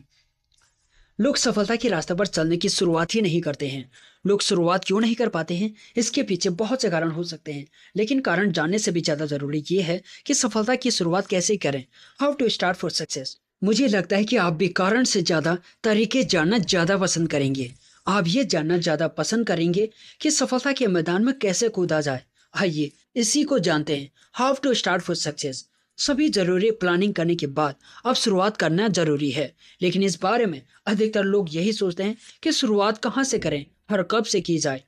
लोग सफलता के रास्ते पर चलने की शुरुआत ही नहीं करते हैं। लोग शुरुआत क्यों नहीं कर पाते हैं? इसके पीछे बहुत से कारण हो सकते हैं, लेकिन कारण जानने से भी ज्यादा जरूरी ये है कि सफलता की शुरुआत कैसे करें। How to start for success. मुझे लगता है कि आप भी कारण से ज्यादा तरीके जानना ज्यादा पसंद करेंगे। आप ये जानना ज्यादा पसंद करेंगे कि सफलता के मैदान में कैसे कूदा जाए। आइए इसी को जानते हैं, how to start for success. सभी जरूरी प्लानिंग करने के बाद अब शुरुआत करना जरूरी है, लेकिन इस बारे में अधिकतर लोग यही सोचते हैं कि शुरुआत कहाँ से करें और कब से की जाए।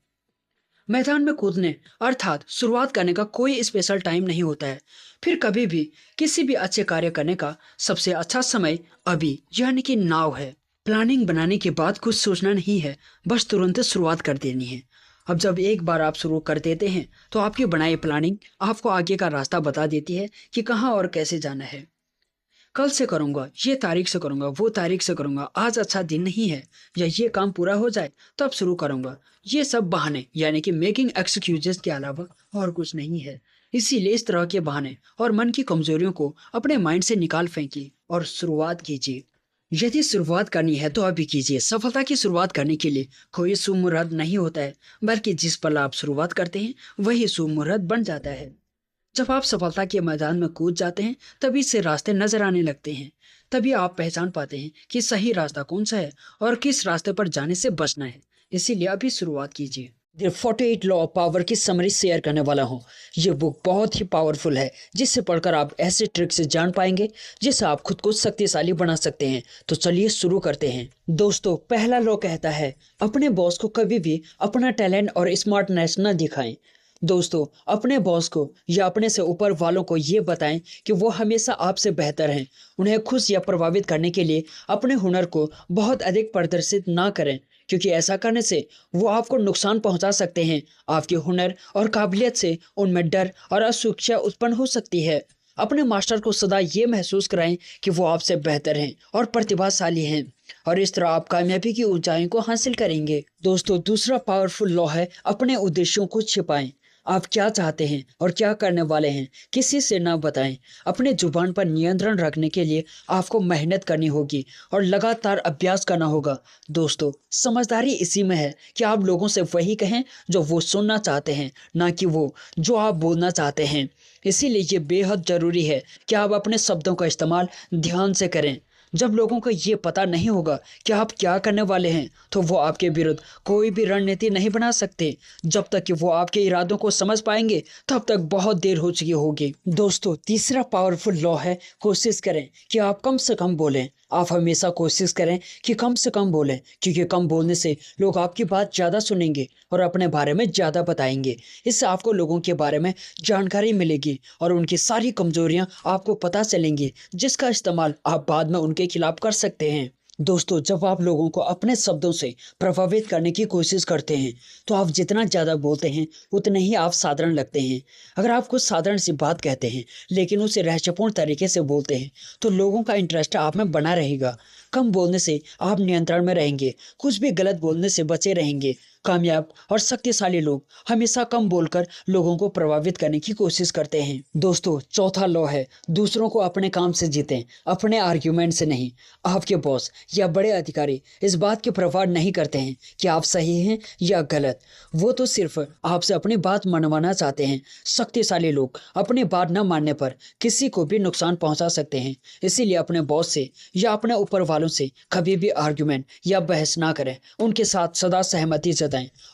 मैदान में कूदने अर्थात शुरुआत करने का कोई स्पेशल टाइम नहीं होता है। फिर कभी भी किसी भी अच्छे कार्य करने का सबसे अच्छा समय अभी, यानी कि नाउ है। प्लानिंग बनाने के बाद कुछ सोचना नहीं है, बस तुरंत शुरुआत कर देनी है। अब जब एक बार आप शुरू कर देते हैं, तो आपकी बनाई प्लानिंग आपको आगे का रास्ता बता देती है कि कहाँ और कैसे जाना है। कल से करूंगा, ये तारीख से करूंगा, वो तारीख से करूंगा, आज अच्छा दिन नहीं है, या ये काम पूरा हो जाए तब शुरू करूंगा, ये सब बहाने यानी कि मेकिंग एक्सक्यूजेस के अलावा और कुछ नहीं है। इसीलिए इस तरह के बहाने और मन की कमजोरियों को अपने माइंड से निकाल फेंकिए और शुरुआत कीजिए। यदि शुरुआत करनी है तो अभी कीजिए। सफलता की शुरुआत करने के लिए कोई शुभ मुहूर्त नहीं होता है, बल्कि जिस पल आप शुरुआत करते हैं वही शुभ मुहूर्त बन जाता है। जब आप सफलता के मैदान में कूद जाते हैं, तभी से रास्ते नजर आने लगते हैं। तभी आप पहचान पाते हैं कि सही रास्ता कौन सा है और किस रास्ते पर जाने से बचना है। इसीलिए अभी शुरुआत कीजिए। द 48 लॉ ऑफ पावर की समरी शेयर करने वाला हूँ। ये बुक बहुत ही पावरफुल है, जिससे पढ़कर आप ऐसे ट्रिक से जान पाएंगे जिससे आप खुद को शक्तिशाली बना सकते हैं। तो चलिए शुरू करते हैं। दोस्तों, पहला लॉ कहता है, अपने बॉस को कभी भी अपना टैलेंट और स्मार्टनेस न दिखाएं। दोस्तों, अपने बॉस को या अपने से ऊपर वालों को ये बताएं कि वो हमेशा आपसे बेहतर हैं। उन्हें खुश या प्रभावित करने के लिए अपने हुनर को बहुत अधिक प्रदर्शित ना करें, क्योंकि ऐसा करने से वो आपको नुकसान पहुंचा सकते हैं। आपके हुनर और काबिलियत से उनमें डर और असुरक्षा उत्पन्न हो सकती है। अपने मास्टर को सदा ये महसूस कराएं कि वो आपसे बेहतर हैं और प्रतिभाशाली हैं, और इस तरह आप कामयाबी की ऊंचाइयों को हासिल करेंगे। दोस्तों, दूसरा पावरफुल लॉ है, अपने उद्देश्यों को छिपाएं। आप क्या चाहते हैं और क्या करने वाले हैं किसी से ना बताएं। अपने जुबान पर नियंत्रण रखने के लिए आपको मेहनत करनी होगी और लगातार अभ्यास करना होगा। दोस्तों, समझदारी इसी में है कि आप लोगों से वही कहें जो वो सुनना चाहते हैं, ना कि वो जो आप बोलना चाहते हैं। इसीलिए ये बेहद जरूरी है कि आप अपने शब्दों का इस्तेमाल ध्यान से करें। जब लोगों को ये पता नहीं होगा कि आप क्या करने वाले हैं, तो वो आपके विरुद्ध कोई भी रणनीति नहीं बना सकते। जब तक कि वो आपके इरादों को समझ पाएंगे, तब तक बहुत देर हो चुकी होगी। दोस्तों, तीसरा पावरफुल लॉ है, कोशिश करें कि आप कम से कम बोलें। आप हमेशा कोशिश करें कि कम से कम बोलें, क्योंकि कम बोलने से लोग आपकी बात ज़्यादा सुनेंगे और अपने बारे में ज़्यादा बताएंगे। इससे आपको लोगों के बारे में जानकारी मिलेगी और उनकी सारी कमजोरियां आपको पता चलेंगी, जिसका इस्तेमाल आप बाद में उनके खिलाफ कर सकते हैं। दोस्तों, जब आप लोगों को अपने शब्दों से प्रभावित करने की कोशिश करते हैं, तो आप जितना ज़्यादा बोलते हैं, उतने ही आप साधारण लगते हैं। अगर आप कुछ साधारण सी बात कहते हैं, लेकिन उसे रहस्यपूर्ण तरीके से बोलते हैं, तो लोगों का इंटरेस्ट आप में बना रहेगा। कम बोलने से आप नियंत्रण में रहेंगे, कुछ भी गलत बोलने से बचे रहेंगे। कामयाब और शक्तिशाली लोग हमेशा कम बोलकर लोगों को प्रभावित करने की कोशिश करते हैं। दोस्तों, चौथा लॉ है, दूसरों को अपने काम से जीतें, अपने आर्ग्यूमेंट से नहीं। आपके बॉस या बड़े अधिकारी इस बात की परवाह नहीं करते हैं कि आप सही हैं या गलत। वो तो सिर्फ आपसे अपनी बात मनवाना चाहते हैं। शक्तिशाली लोग अपनी बात न मानने पर किसी को भी नुकसान पहुंचा सकते हैं। इसीलिए अपने बॉस से या अपने ऊपर वालों से कभी भी आर्ग्यूमेंट या बहस ना करें। उनके साथ सदा सहमति जताएं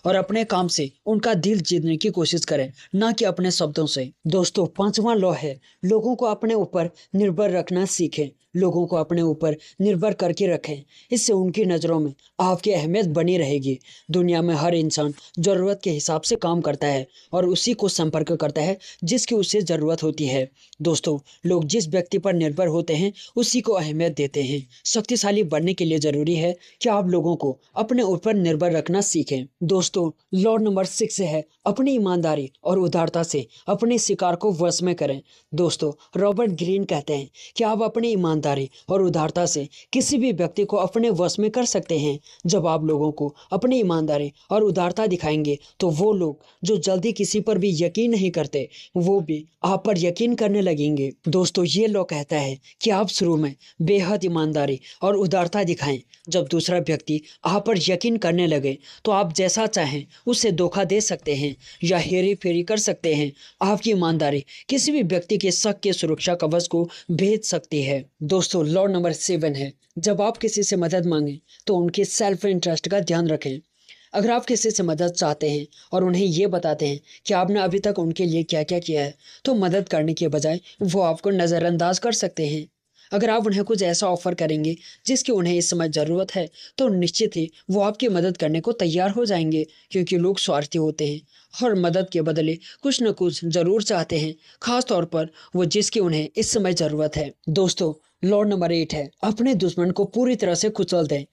और अपने काम से उनका दिल जीतने की कोशिश करें, ना कि अपने शब्दों से। दोस्तों, पांचवा लॉ है, लोगों को अपने ऊपर निर्भर रखना सीखें। लोगों को अपने ऊपर निर्भर करके रखें, इससे उनकी नज़रों में आपकी अहमियत बनी रहेगी। दुनिया में हर इंसान ज़रूरत के हिसाब से काम करता है और उसी को संपर्क करता है जिसकी उसे ज़रूरत होती है। दोस्तों, लोग जिस व्यक्ति पर निर्भर होते हैं उसी को अहमियत देते हैं। शक्तिशाली बनने के लिए ज़रूरी है कि आप लोगों को अपने ऊपर निर्भर रखना सीखें। दोस्तों, लॉ नंबर 6 है, अपनी ईमानदारी और उदारता से अपने शिकार को वश में करें। दोस्तों, रॉबर्ट ग्रीन कहते हैं कि आप अपनी ईमानदारी और उदारता से किसी भी व्यक्ति को अपने वश में कर सकते हैं। जब आप लोगों को अपनी ईमानदारी और उदारता दिखाएंगे, तो वो लोग जो जल्दी किसी पर भी यकीन नहीं करते, वो भी आप पर यकीन करने लगेंगे। दोस्तों, ये लॉ कहता है कि आप शुरू में बेहद ईमानदारी और उदारता दिखाएं। जब दूसरा व्यक्ति आप पर यकीन करने लगे, तो आप जैसा चाहें उसे धोखा दे सकते हैं या हेरी फेरी कर सकते हैं। आपकी ईमानदारी किसी भी व्यक्ति के शक के सुरक्षा कवच को भेद सकती है। दोस्तों, लॉ नंबर 7 है, जब आप किसी से मदद मांगें तो उनके सेल्फ इंटरेस्ट का ध्यान रखें। अगर आप किसी से मदद चाहते हैं और उन्हें ये बताते हैं कि आपने अभी तक उनके लिए क्या क्या किया है, तो मदद करने के बजाय वो आपको नज़रअंदाज कर सकते हैं। अगर आप उन्हें कुछ ऐसा ऑफर करेंगे जिसकी उन्हें इस समय ज़रूरत है, तो निश्चित ही वो आपकी मदद करने को तैयार हो जाएंगे, क्योंकि लोग स्वार्थी होते हैं और मदद के बदले कुछ न कुछ ज़रूर चाहते हैं, खास तौर पर वो जिसकी उन्हें इस समय ज़रूरत है। दोस्तों, लॉ नंबर 8 है, अपने दुश्मन को पूरी तरह से कुचल दें।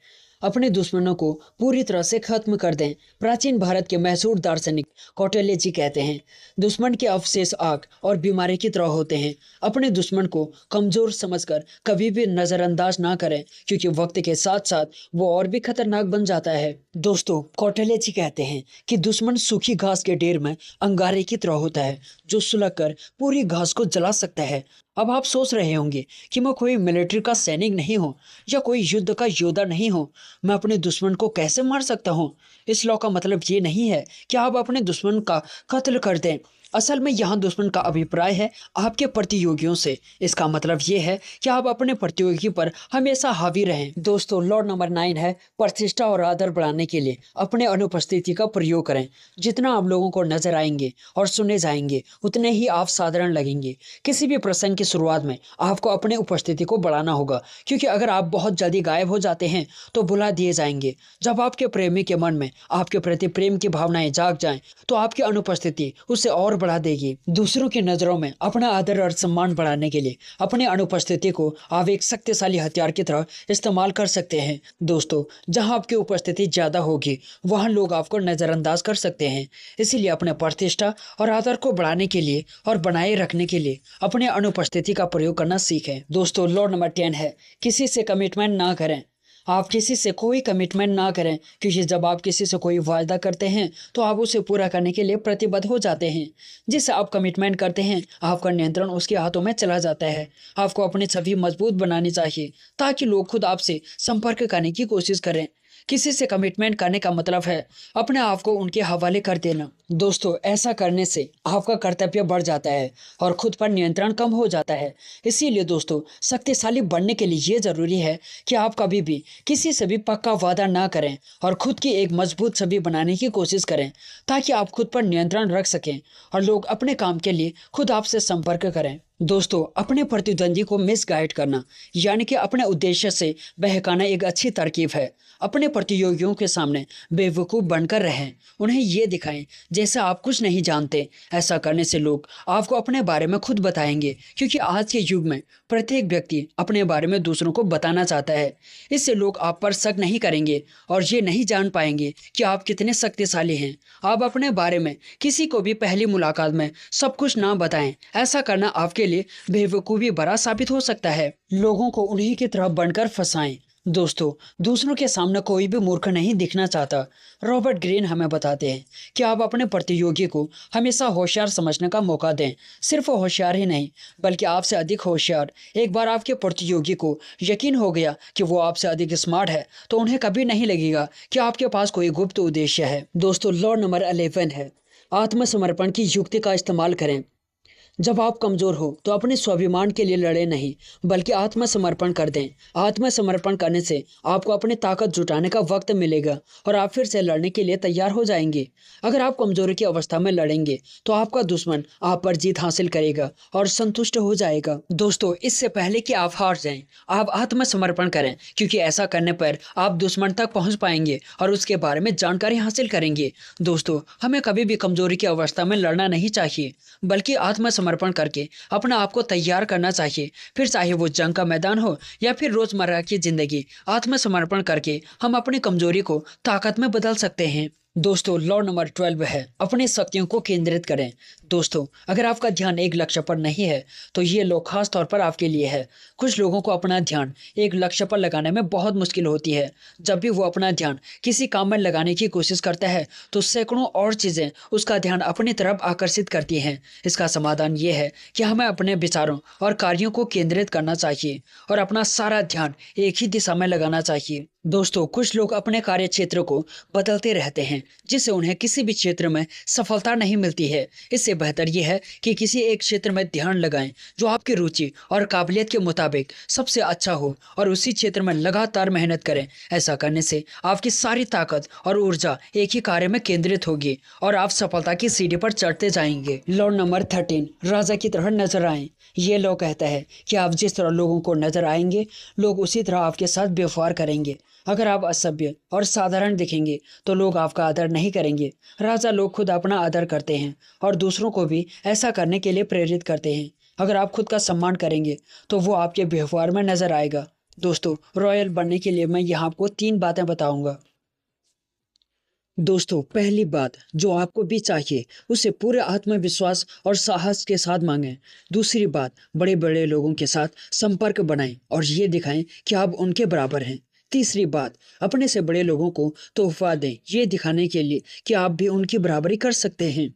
अपने दुश्मनों को पूरी तरह से खत्म कर दें। प्राचीन भारत के मशहूर दार्शनिक कौटिल्य जी कहते हैं, दुश्मन के अवशेष आग और बीमारी की तरह होते हैं। अपने दुश्मन को कमजोर समझकर कभी भी नजरअंदाज ना करें, क्योंकि वक्त के साथ साथ वो और भी खतरनाक बन जाता है। दोस्तों, कौटिल्य जी कहते हैं कि दुश्मन सूखी घास के ढेर में अंगारे की तरह होता है, जो सुलग कर पूरी घास को जला सकता है। अब आप सोच रहे होंगे कि मैं कोई मिलिट्री का सैनिक नहीं हूँ या कोई युद्ध का योद्धा नहीं हूँ, मैं अपने दुश्मन को कैसे मार सकता हूँ। इस लॉ का मतलब ये नहीं है कि आप अपने दुश्मन का कत्ल कर दें। असल में यहाँ दुश्मन का अभिप्राय है आपके प्रतियोगियों से। इसका मतलब ये है कि आप अपने प्रतियोगी पर हमेशा हावी रहें। दोस्तों, लॉ नंबर 9 है, प्रतिष्ठा और आदर बढ़ाने के लिए अपने अनुपस्थिति का प्रयोग करें। जितना आप लोगों को नजर आएंगे और सुने जाएंगे, उतने ही आप साधारण लगेंगे। किसी भी प्रसंग की शुरुआत में आपको अपने उपस्थिति को बढ़ाना होगा, क्योंकि अगर आप बहुत जल्दी गायब हो जाते हैं तो भुला दिए जाएंगे। जब आपके प्रेमी के मन में आपके प्रति प्रेम की भावनाएं जाग जाएं, तो आपकी अनुपस्थिति उसे और बढ़ा देगी। दूसरों की नजरों में अपना आदर और सम्मान बढ़ाने के लिए अपने अनुपस्थिति को आप एक शक्तिशाली हथियार की तरह इस्तेमाल कर सकते हैं। दोस्तों, जहां आपकी उपस्थिति ज्यादा होगी, वहां लोग आपको नजरअंदाज कर सकते हैं। इसीलिए अपने प्रतिष्ठा और आदर को बढ़ाने के लिए और बनाए रखने के लिए अपने अनुपस्थिति का प्रयोग करना सीखें। दोस्तों, लॉ नंबर 10 है, किसी से कमिटमेंट ना करें। आप किसी से कोई कमिटमेंट ना करें, क्योंकि जब आप किसी से कोई वायदा करते हैं तो आप उसे पूरा करने के लिए प्रतिबद्ध हो जाते हैं। जिससे आप कमिटमेंट करते हैं, आपका नियंत्रण उसके हाथों में चला जाता है। आपको अपनी छवि मजबूत बनानी चाहिए ताकि लोग खुद आपसे संपर्क करने की कोशिश करें। किसी से कमिटमेंट करने का मतलब है अपने आप को उनके हवाले कर देना। दोस्तों, ऐसा करने से आपका कर्तव्य बढ़ जाता है और खुद पर नियंत्रण कम हो जाता है। इसीलिए दोस्तों, शक्तिशाली बनने के लिए ये जरूरी है कि आप कभी भी किसी से भी पक्का वादा ना करें और खुद की एक मजबूत छवि बनाने की कोशिश करें, ताकि आप खुद पर नियंत्रण रख सकें और लोग अपने काम के लिए खुद आपसे संपर्क करें। दोस्तों, अपने प्रतिद्वंदी को मिसगाइड करना यानी कि अपने उद्देश्य से बहकाना एक अच्छी तरकीब है। अपने प्रतियोगियों के सामने बेवकूफ़ बनकर रहें, उन्हें ये दिखाएं जैसे आप कुछ नहीं जानते। ऐसा करने से लोग आपको अपने बारे में खुद बताएंगे, क्योंकि आज के युग में प्रत्येक व्यक्ति अपने बारे में दूसरों को बताना चाहता है। इससे लोग आप पर शक नहीं करेंगे और ये नहीं जान पाएंगे कि आप कितने शक्तिशाली हैं। आप अपने बारे में किसी को भी पहली मुलाकात में सब कुछ ना बताएं। ऐसा करना आपके लिए बेवकूफ़ी भरा साबित हो सकता है। लोगों को उन्हीं की तरफ बनकर फंसाएं। दोस्तों, दूसरों के सामने कोई भी मूर्ख नहीं दिखना चाहता। रॉबर्ट ग्रीन हमें बताते हैं कि आप अपने प्रतियोगी को हमेशा होशियार समझने का मौका दें। सिर्फ होशियार ही नहीं, बल्कि आपसे अधिक होशियार। एक बार आपके प्रतियोगी को यकीन हो गया कि वो आपसे अधिक स्मार्ट है, तो उन्हें कभी नहीं लगेगा कि आपके पास कोई गुप्त उद्देश्य है। दोस्तों, लॉ नंबर 11 है आत्मसमर्पण की युक्ति का इस्तेमाल करें। जब आप कमज़ोर हो तो अपने स्वाभिमान के लिए लड़े नहीं, बल्कि आत्मसमर्पण कर दें। आत्मसमर्पण करने से आपको अपनी ताकत जुटाने का वक्त मिलेगा और आप फिर से लड़ने के लिए तैयार हो जाएंगे। अगर आप कमज़ोरी की अवस्था में लड़ेंगे तो आपका दुश्मन आप पर जीत हासिल करेगा और संतुष्ट हो जाएगा। दोस्तों, इससे पहले कि आप हार जाएं, आप आत्मसमर्पण करें, क्योंकि ऐसा करने पर आप दुश्मन तक पहुंच पाएंगे और उसके बारे में जानकारी हासिल करेंगे। दोस्तों, हमें कभी भी कमज़ोरी की अवस्था में लड़ना नहीं चाहिए, बल्कि समर्पण करके अपना आप को तैयार करना चाहिए। फिर चाहे वो जंग का मैदान हो या फिर रोजमर्रा की जिंदगी, आत्मसमर्पण करके हम अपनी कमजोरी को ताकत में बदल सकते हैं। दोस्तों, लॉ नंबर 12 है अपनी शक्तियों को केंद्रित करें। दोस्तों, अगर आपका ध्यान एक लक्ष्य पर नहीं है तो ये लॉ खास तौर पर आपके लिए है। कुछ लोगों को अपना ध्यान एक लक्ष्य पर लगाने में बहुत मुश्किल होती है। जब भी वो अपना ध्यान किसी काम में लगाने की कोशिश करता है तो सैकड़ों और चीज़ें उसका ध्यान अपनी तरफ आकर्षित करती हैं। इसका समाधान ये है कि हमें अपने विचारों और कार्यों को केंद्रित करना चाहिए और अपना सारा ध्यान एक ही दिशा में लगाना चाहिए। दोस्तों, कुछ लोग अपने कार्य क्षेत्र को बदलते रहते हैं, जिससे उन्हें किसी भी क्षेत्र में सफलता नहीं मिलती है। इससे बेहतर यह है कि किसी एक क्षेत्र में ध्यान लगाएं जो आपकी रुचि और काबिलियत के मुताबिक सबसे अच्छा हो और उसी क्षेत्र में लगातार मेहनत करें। ऐसा करने से आपकी सारी ताकत और ऊर्जा एक ही कार्य में केंद्रित होगी और आप सफलता की सीढ़ी पर चढ़ते जाएंगे। लॉ नंबर 13, राजा की तरह नजर आएं। ये लॉ कहता है कि आप जिस तरह लोगों को नजर आएंगे, लोग उसी तरह आपके साथ व्यवहार करेंगे। अगर आप असभ्य और साधारण दिखेंगे तो लोग आपका आदर नहीं करेंगे। राजा लोग खुद अपना आदर करते हैं और दूसरों को भी ऐसा करने के लिए प्रेरित करते हैं। अगर आप खुद का सम्मान करेंगे तो वो आपके व्यवहार में नजर आएगा। दोस्तों, रॉयल बनने के लिए मैं यहाँ आपको 3 बातें बताऊंगा। दोस्तों, पहली बात जो आपको भी चाहिए उसे पूरे आत्मविश्वास और साहस के साथ मांगें। दूसरी बात, बड़े बड़े लोगों के साथ संपर्क बनाएं और ये दिखाएं कि आप उनके बराबर हैं। तीसरी बात, अपने से बड़े लोगों को तोहफा दें, ये दिखाने के लिए कि आप भी उनकी बराबरी कर सकते हैं।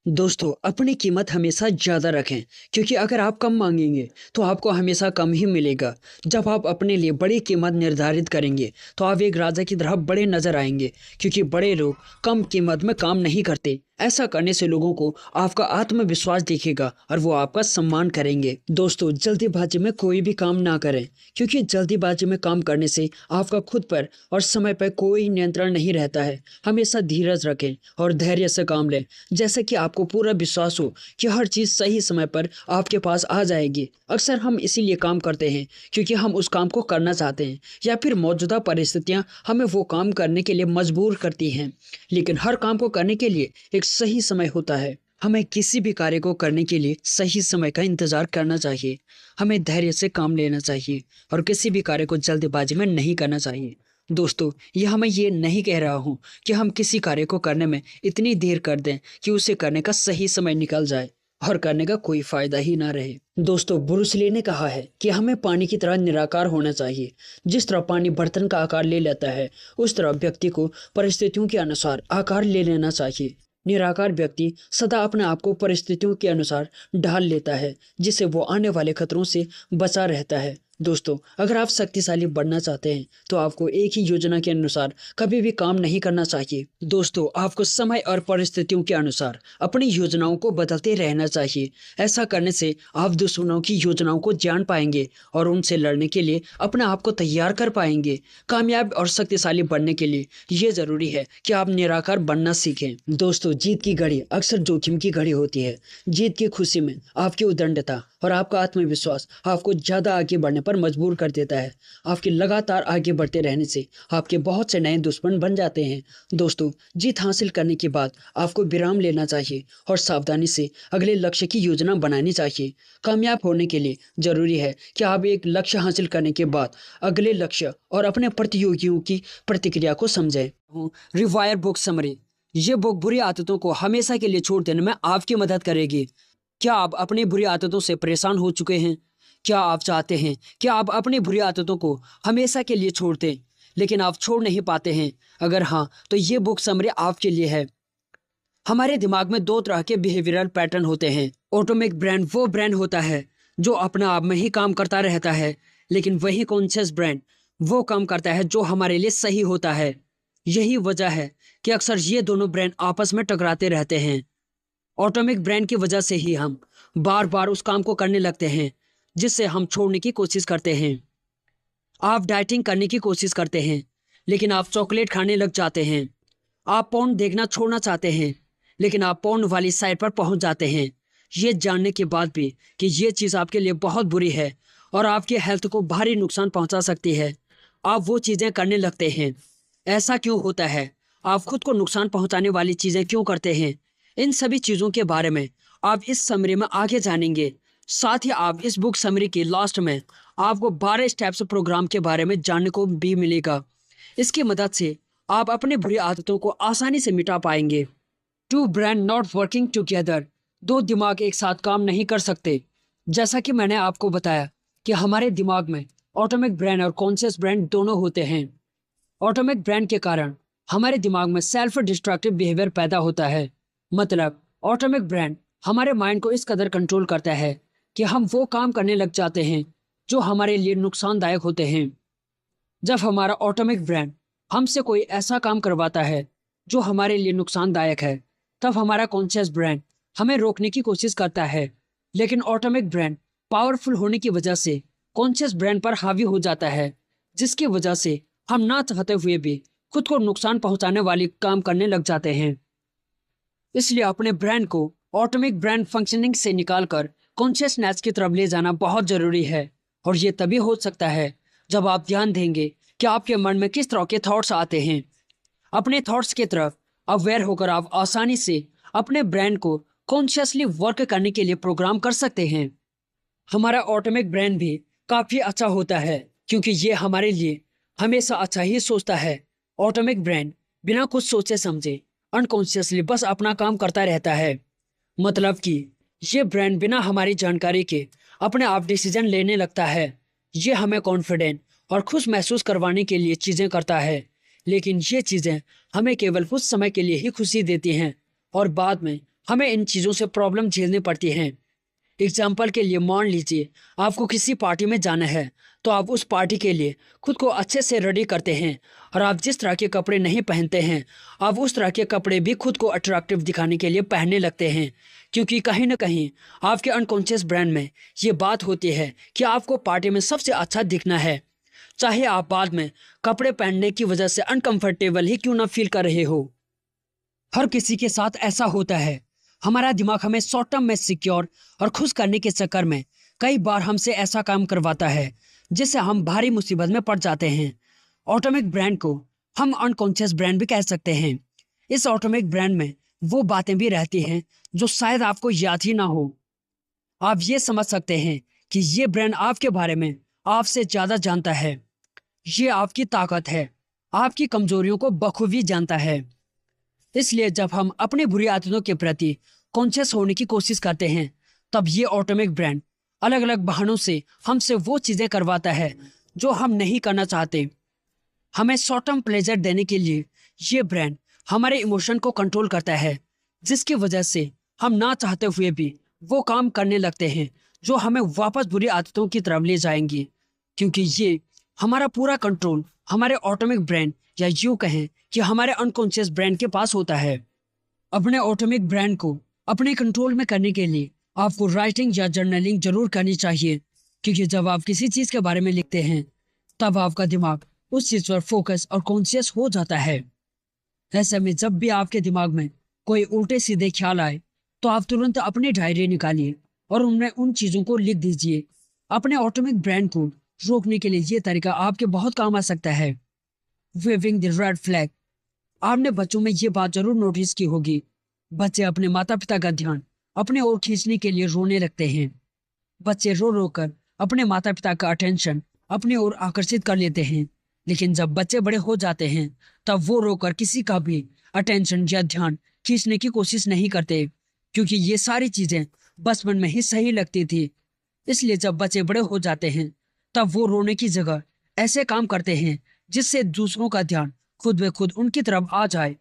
दोस्तों, अपनी कीमत हमेशा ज़्यादा रखें, क्योंकि अगर आप कम मांगेंगे तो आपको हमेशा कम ही मिलेगा। जब आप अपने लिए बड़ी कीमत निर्धारित करेंगे तो आप एक राजा की तरह बड़े नजर आएंगे, क्योंकि बड़े लोग कम कीमत में काम नहीं करते। ऐसा करने से लोगों को आपका आत्मविश्वास दिखेगा और वो आपका सम्मान करेंगे। दोस्तों, जल्दीबाजी में कोई भी काम ना करें, क्योंकि जल्दीबाजी में काम करने से आपका खुद पर और समय पर कोई नियंत्रण नहीं रहता है। हमेशा धीरज रखें और धैर्य से काम लें, जैसे कि आपको पूरा विश्वास हो कि हर चीज़ सही समय पर आपके पास आ जाएगी। अक्सर हम इसीलिए काम करते हैं क्योंकि हम उस काम को करना चाहते हैं या फिर मौजूदा परिस्थितियां हमें वो काम करने के लिए मजबूर करती हैं। लेकिन हर काम को करने के लिए एक सही समय होता है। हमें किसी भी कार्य को करने के लिए सही समय का इंतजार करना चाहिए। हमें धैर्य से काम लेना चाहिए और किसी भी कार्य को जल्दबाजी में नहीं करना चाहिए। दोस्तों, यह मैं ये नहीं कह रहा हूँ कि हम किसी कार्य को करने में इतनी देर कर दें कि उसे करने का सही समय निकल जाए और करने का कोई फायदा ही ना रहे। दोस्तों, ब्रूस ली ने कहा है कि हमें पानी की तरह निराकार होना चाहिए। जिस तरह पानी बर्तन का आकार ले लेता है, उस तरह व्यक्ति को परिस्थितियों के अनुसार आकार ले लेना चाहिए। निराकार व्यक्ति सदा अपने आप को परिस्थितियों के अनुसार ढाल लेता है, जिससे वो आने वाले खतरों से बचा रहता है। दोस्तों, अगर आप शक्तिशाली बनना चाहते हैं तो आपको एक ही योजना के अनुसार कभी भी काम नहीं करना चाहिए। दोस्तों, आपको समय और परिस्थितियों के अनुसार अपनी योजनाओं को बदलते रहना चाहिए। ऐसा करने से आप दुश्मनों की योजनाओं को जान पाएंगे और उनसे लड़ने के लिए अपने आप को तैयार कर पाएंगे। कामयाब और शक्तिशाली बनने के लिए ये जरूरी है कि आप निराकार बनना सीखें। दोस्तों, जीत की घड़ी अक्सर जोखिम की घड़ी होती है। जीत की खुशी में आपकी उद्दंडता और आपका आत्मविश्वास आपको ज़्यादा आगे बढ़ने पर मजबूर कर देता है। आपके लगातार आगे बढ़ते रहने से आपके बहुत से नए दुश्मन बन जाते हैं। दोस्तों, जीत हासिल करने के बाद आपको विराम लेना चाहिए और सावधानी से अगले लक्ष्य की योजना बनानी चाहिए। कामयाब होने के लिए जरूरी है कि आप एक लक्ष्य हासिल करने के बाद अगले लक्ष्य और अपने प्रतियोगियों की प्रतिक्रिया को समझें। Rewire book summary. ये बुक बुरी आदतों को हमेशा के लिए छोड़ देने में आपकी मदद करेगी। क्या आप अपनी बुरी आदतों से परेशान हो चुके हैं? क्या आप चाहते हैं कि आप अपनी बुरी आदतों को हमेशा के लिए छोड़ दें, लेकिन आप छोड़ नहीं पाते हैं? अगर हाँ, तो ये बुक समरी आपके लिए है। हमारे दिमाग में दो तरह के बिहेवियरल पैटर्न होते हैं। ऑटोमिक ब्रेन वो ब्रेन होता है जो अपने आप में ही काम करता रहता है, लेकिन वही कॉन्शियस ब्रेन वो काम करता है जो हमारे लिए सही होता है। यही वजह है कि अक्सर ये दोनों ब्रेन आपस में टकराते रहते हैं। ऑटोमिक ब्रेन की वजह से ही हम बार बार उस काम को करने लगते हैं जिससे हम छोड़ने की कोशिश करते हैं। आप डाइटिंग करने की कोशिश करते हैं, लेकिन आप चॉकलेट खाने लग जाते हैं। आप पोर्न देखना छोड़ना चाहते हैं, लेकिन आप पोर्न वाली साइट पर पहुंच जाते हैं, ये जानने के बाद भी कि ये चीज़ आपके लिए बहुत बुरी है और आपकी हेल्थ को भारी नुकसान पहुंचा सकती है। आप वो चीज़ें करने लगते हैं। ऐसा क्यों होता है? आप खुद को नुकसान पहुंचाने वाली चीज़ें क्यों करते हैं? इन सभी चीज़ों के बारे में आप इस समरी में आगे जानेंगे। साथ ही आप इस बुक समरी के लास्ट में आपको 12 स्टेप्स प्रोग्राम के बारे में जानने को भी मिलेगा। इसकी मदद से आप अपने बुरी आदतों को आसानी से मिटा पाएंगे। Two brain not working together. दो दिमाग एक साथ काम नहीं कर सकते। जैसा कि मैंने आपको बताया कि हमारे दिमाग में ऑटोमिक ब्रेन और कॉन्शियस ब्रेन दोनों होते हैं। ऑटोमिक ब्रेन के कारण हमारे दिमाग में सेल्फ डिस्ट्रक्टिव बिहेवियर पैदा होता है। मतलब ऑटोमिक ब्रेन हमारे माइंड को इस कदर कंट्रोल करता है कि हम वो काम करने लग जाते हैं जो हमारे लिए नुकसानदायक होते हैं। जब हमारा ऑटोमिक ब्रेन हमसे कोई ऐसा काम करवाता है जो हमारे लिए नुकसानदायक है, तब हमारा कॉन्शियस ब्रेन हमें रोकने की कोशिश करता है। लेकिन ऑटोमिक ब्रेन पावरफुल होने की वजह से कॉन्शियस ब्रेन पर हावी हो जाता है, जिसकी वजह से हम ना चाहते हुए भी खुद को नुकसान पहुंचाने वाली काम करने लग जाते हैं। इसलिए अपने ब्रेन को ऑटोमिक ब्रेन फंक्शनिंग से निकालकर कॉन्शियसनेस की तरफ ले जाना बहुत जरूरी है। और ये तभी हो सकता है जब आप ध्यान देंगे कि आपके मन में किस तरह के थॉट्स आते हैं। अपने थॉट्स की तरफ अवेयर होकर आप आसानी से अपने ब्रेन को कॉन्शियसली वर्क करने के लिए प्रोग्राम कर सकते हैं। हमारा ऑटोमिक ब्रेन भी काफ़ी अच्छा होता है क्योंकि ये हमारे लिए हमेशा अच्छा ही सोचता है। ऑटोमिक ब्रेन बिना कुछ सोचे समझे अनकॉन्शियसली बस अपना काम करता रहता है। मतलब कि ये ब्रेन बिना हमारी जानकारी के अपने आप डिसीजन लेने लगता है। ये हमें कॉन्फिडेंट और खुश महसूस करवाने के लिए चीज़ें करता है, लेकिन ये चीज़ें हमें केवल कुछ समय के लिए ही खुशी देती हैं और बाद में हमें इन चीज़ों से प्रॉब्लम झेलनी पड़ती हैं। एग्जाम्पल के लिए मान लीजिए आपको किसी पार्टी में जाना है, तो आप उस पार्टी के लिए खुद को अच्छे से रेडी करते हैं और आप जिस तरह के कपड़े नहीं पहनते हैं, आप उस तरह के कपड़े भी खुद को अट्रैक्टिव दिखाने के लिए पहनने लगते हैं, क्योंकि कहीं ना कहीं आपके अनकॉन्शियस ब्रेन में ये बात होती है कि आपको पार्टी में सबसे अच्छा दिखना है, चाहे आप बाद में कपड़े पहनने की वजह से अनकंफर्टेबल ही क्यों ना फील कर रहे हो। हर किसी के साथ ऐसा होता है। हमारा दिमाग हमें शॉर्ट टर्म में सिक्योर और खुश करने के चक्कर में कई बार हमसे ऐसा काम करवाता है जिससे हम भारी मुसीबत में पड़ जाते हैं। ऑटोमिक ब्रेन को हम अनकॉन्शियस ब्रेन भी कह सकते हैं। इस ऑटोमिक ब्रेन में वो बातें भी रहती हैं जो शायद आपको याद ही ना हो। आप ये समझ सकते हैं कि ये ब्रेन आपके बारे में आपसे ज़्यादा जानता है। ये आपकी ताकत है, आपकी कमजोरियों को बखूबी जानता है। इसलिए जब हम अपनी बुरी आदतों के प्रति कॉन्शियस होने की कोशिश करते हैं, तब ये ऑटोमिक ब्रेन अलग अलग बहानों से हमसे वो चीज़ें करवाता है जो हम नहीं करना चाहते। हमें शॉर्ट टर्म प्लेजर देने के लिए ये ब्रेन हमारे इमोशन को कंट्रोल करता है, जिसकी वजह से हम ना चाहते हुए भी वो काम करने लगते हैं जो हमें वापस बुरी आदतों की तरफ ले जाएंगी, क्योंकि ये हमारा पूरा कंट्रोल हमारे ऑटोमिक ब्रेन या यूँ कहें कि हमारे अनकॉन्शियस ब्रेन के पास होता है। अपने ऑटोमिक ब्रेन को अपने कंट्रोल में करने के लिए आपको राइटिंग या जर्नलिंग जरूर करनी चाहिए, क्योंकि जब आप किसी चीज़ के बारे में लिखते हैं तब आपका दिमाग उस चीज़ पर फोकस और कॉन्शियस हो जाता है। ऐसे में जब भी आपके दिमाग में कोई उल्टे सीधे ख्याल आए तो आप तुरंत अपनी डायरी निकालिए और उनमें उन चीजों को लिख दीजिए। अपने ऑटोमिक ब्रेन को रोकने के लिए ये तरीका आपके बहुत काम आ सकता है। Waving the red flag. आपने बच्चों में ये बात जरूर नोटिस की होगी, बच्चे अपने माता पिता का ध्यान अपने ओर खींचने के लिए रोने लगते हैं। बच्चे रो रो कर अपने माता पिता का अटेंशन अपनी ओर आकर्षित कर लेते हैं, लेकिन जब बच्चे बड़े हो जाते हैं तब वो रोकर किसी का भी अटेंशन या ध्यान खींचने की कोशिश नहीं करते, क्योंकि ये सारी चीजें बचपन में ही सही लगती थी। इसलिए जब बच्चे बड़े हो जाते हैं तब वो रोने की जगह ऐसे काम करते हैं जिससे दूसरों का ध्यान खुद ब खुद उनकी तरफ आ जाए।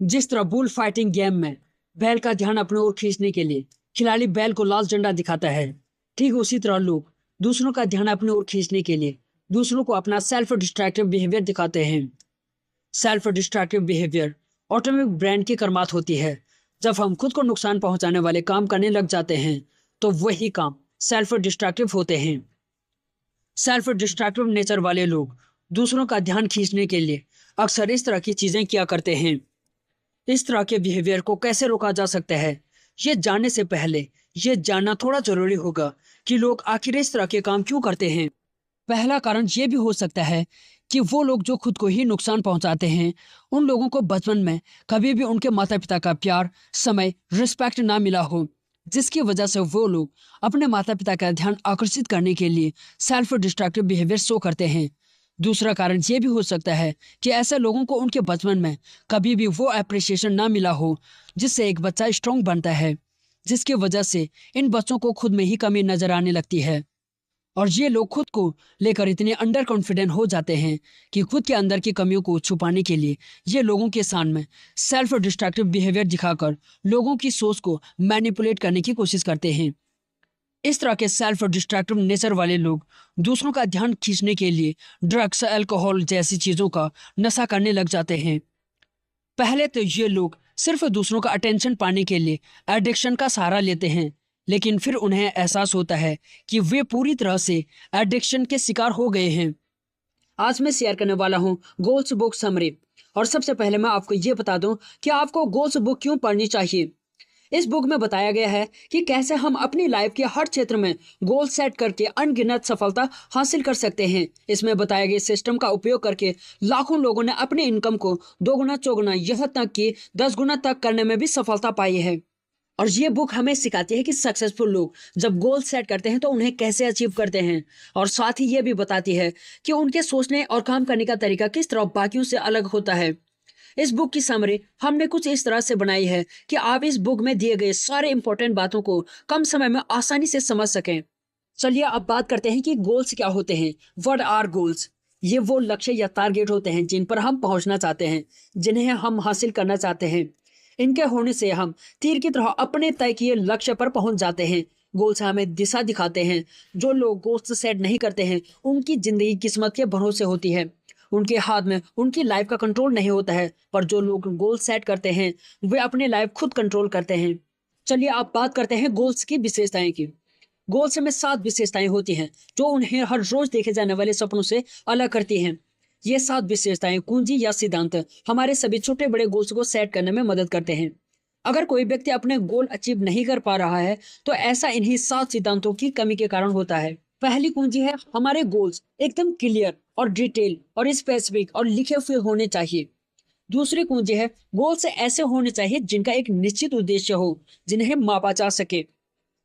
जिस तरह बुल फाइटिंग गेम में बैल का ध्यान अपने ओर खींचने के लिए खिलाड़ी बैल को लाल झंडा दिखाता है, ठीक उसी तरह लोग दूसरों का ध्यान अपने ओर खींचने के लिए दूसरों को अपना सेल्फ डिस्ट्रैक्टिव बिहेवियर दिखाते हैं। Self destructive behaviour atomic brain की करमात होती है। जब हम खुद को नुकसान पहुंचाने वाले काम करने लग जाते हैं तो वही काम सेल्फ डिस्ट्रैक्टिव होते हैं। सेल्फ डिस्ट्रैक्टिव नेचर वाले लोग दूसरों का ध्यान खींचने के लिए अक्सर इस तरह की चीजें किया करते हैं। इस तरह के बिहेवियर को कैसे रोका जा सकता है, ये जानने से पहले ये जानना थोड़ा जरूरी होगा कि लोग आखिर इस तरह के काम क्यों करते हैं। पहला कारण ये भी हो सकता है कि वो लोग जो खुद को ही नुकसान पहुंचाते हैं, उन लोगों को बचपन में कभी भी उनके माता पिता का प्यार, समय, रिस्पेक्ट ना मिला हो, जिसकी वजह से वो लोग अपने माता पिता का ध्यान आकर्षित करने के लिए सेल्फ डिस्ट्रैक्टिव बिहेवियर शो करते हैं। दूसरा कारण ये भी हो सकता है कि ऐसे लोगों को उनके बचपन में कभी भी वो अप्रिसिएशन ना मिला हो जिससे एक बच्चा स्ट्रांग बनता है, जिसकी वजह से इन बच्चों को खुद में ही कमी नजर आने लगती है। और ये लोग खुद को लेकर इतने अंडर कॉन्फिडेंट हो जाते हैं कि खुद के अंदर की कमियों को छुपाने के लिए ये लोगों के सामने सेल्फ डिस्ट्रक्टिव बिहेवियर दिखाकर लोगों की सोच को मैनिपुलेट करने की कोशिश करते हैं। इस तरह के सेल्फ डिस्ट्रक्टिव नेचर वाले लोग दूसरों का ध्यान खींचने के लिए ड्रग्स, अल्कोहल जैसी चीजों का नशा करने लग जाते हैं। पहले तो ये लोग सिर्फ दूसरों का अटेंशन पाने के लिए एडिक्शन का सहारा लेते हैं, लेकिन फिर उन्हें एहसास होता है कि वे पूरी तरह से एडिक्शन के शिकार हो गए हैं। आज मैं शेयर करने वाला हूँ गोल्स बुक समरी। और सबसे पहले मैं आपको ये बता दूं कि आपको गोल्स बुक क्यों पढ़नी चाहिए। इस बुक में बताया गया है कि कैसे हम अपनी लाइफ के हर क्षेत्र में गोल सेट करके अनगिनत सफलता हासिल कर सकते हैं। इसमें बताए गए सिस्टम का उपयोग करके लाखों लोगों ने अपनी इनकम को दोगुना चौगुना यहाँ तक कि 10 गुना तक करने में भी सफलता पाई है। और ये बुक हमें सिखाती है कि सक्सेसफुल लोग जब गोल सेट करते हैं तो उन्हें कैसे अचीव करते हैं, और साथ ही ये भी बताती है कि उनके सोचने और काम करने का तरीका किस तरह बाकियों से अलग होता है। इस बुक की समरी हमने कुछ इस तरह से बनाई है कि आप इस बुक में दिए गए सारे इंपॉर्टेंट बातों को कम समय में आसानी से समझ सकें। चलिए अब बात करते हैं कि गोल्स क्या होते हैं। What are goals? ये वो लक्ष्य या टारगेट होते हैं जिन पर हम पहुंचना चाहते हैं, जिन्हें हम हासिल करना चाहते हैं। इनके होने से हम तीर की तरह अपने तय किए लक्ष्य पर पहुंच जाते हैं। गोल्स हमें दिशा दिखाते हैं। जो लोग गोल्स सेट नहीं करते हैं उनकी जिंदगी किस्मत के भरोसे होती है। उनके हाथ में उनकी लाइफ का कंट्रोल नहीं होता है, पर जो लोग गोल सेट करते हैं वे अपने लाइफ खुद कंट्रोल करते हैं। चलिए आप बात करते हैं गोल्स की विशेषताएं की। गोल्स में 7 विशेषताएं होती हैं जो उन्हें हर रोज देखे जाने वाले सपनों से अलग करती हैं। ये 7 विशेषताएं कुंजी या सिद्धांत हमारे सभी छोटे बड़े गोल्स को सेट करने में मदद करते हैं। अगर कोई व्यक्ति अपने गोल अचीव नहीं कर पा रहा है तो ऐसा इन्हीं 7 सिद्धांतों की कमी के कारण होता है। पहली कुंजी है, हमारे गोल्स एकदम क्लियर और डिटेल और स्पेसिफिक और लिखे हुए होने चाहिए। दूसरी कुंजी है, गोल्स ऐसे होने चाहिए जिनका एक निश्चित उद्देश्य हो, जिन्हें मापा जा सके।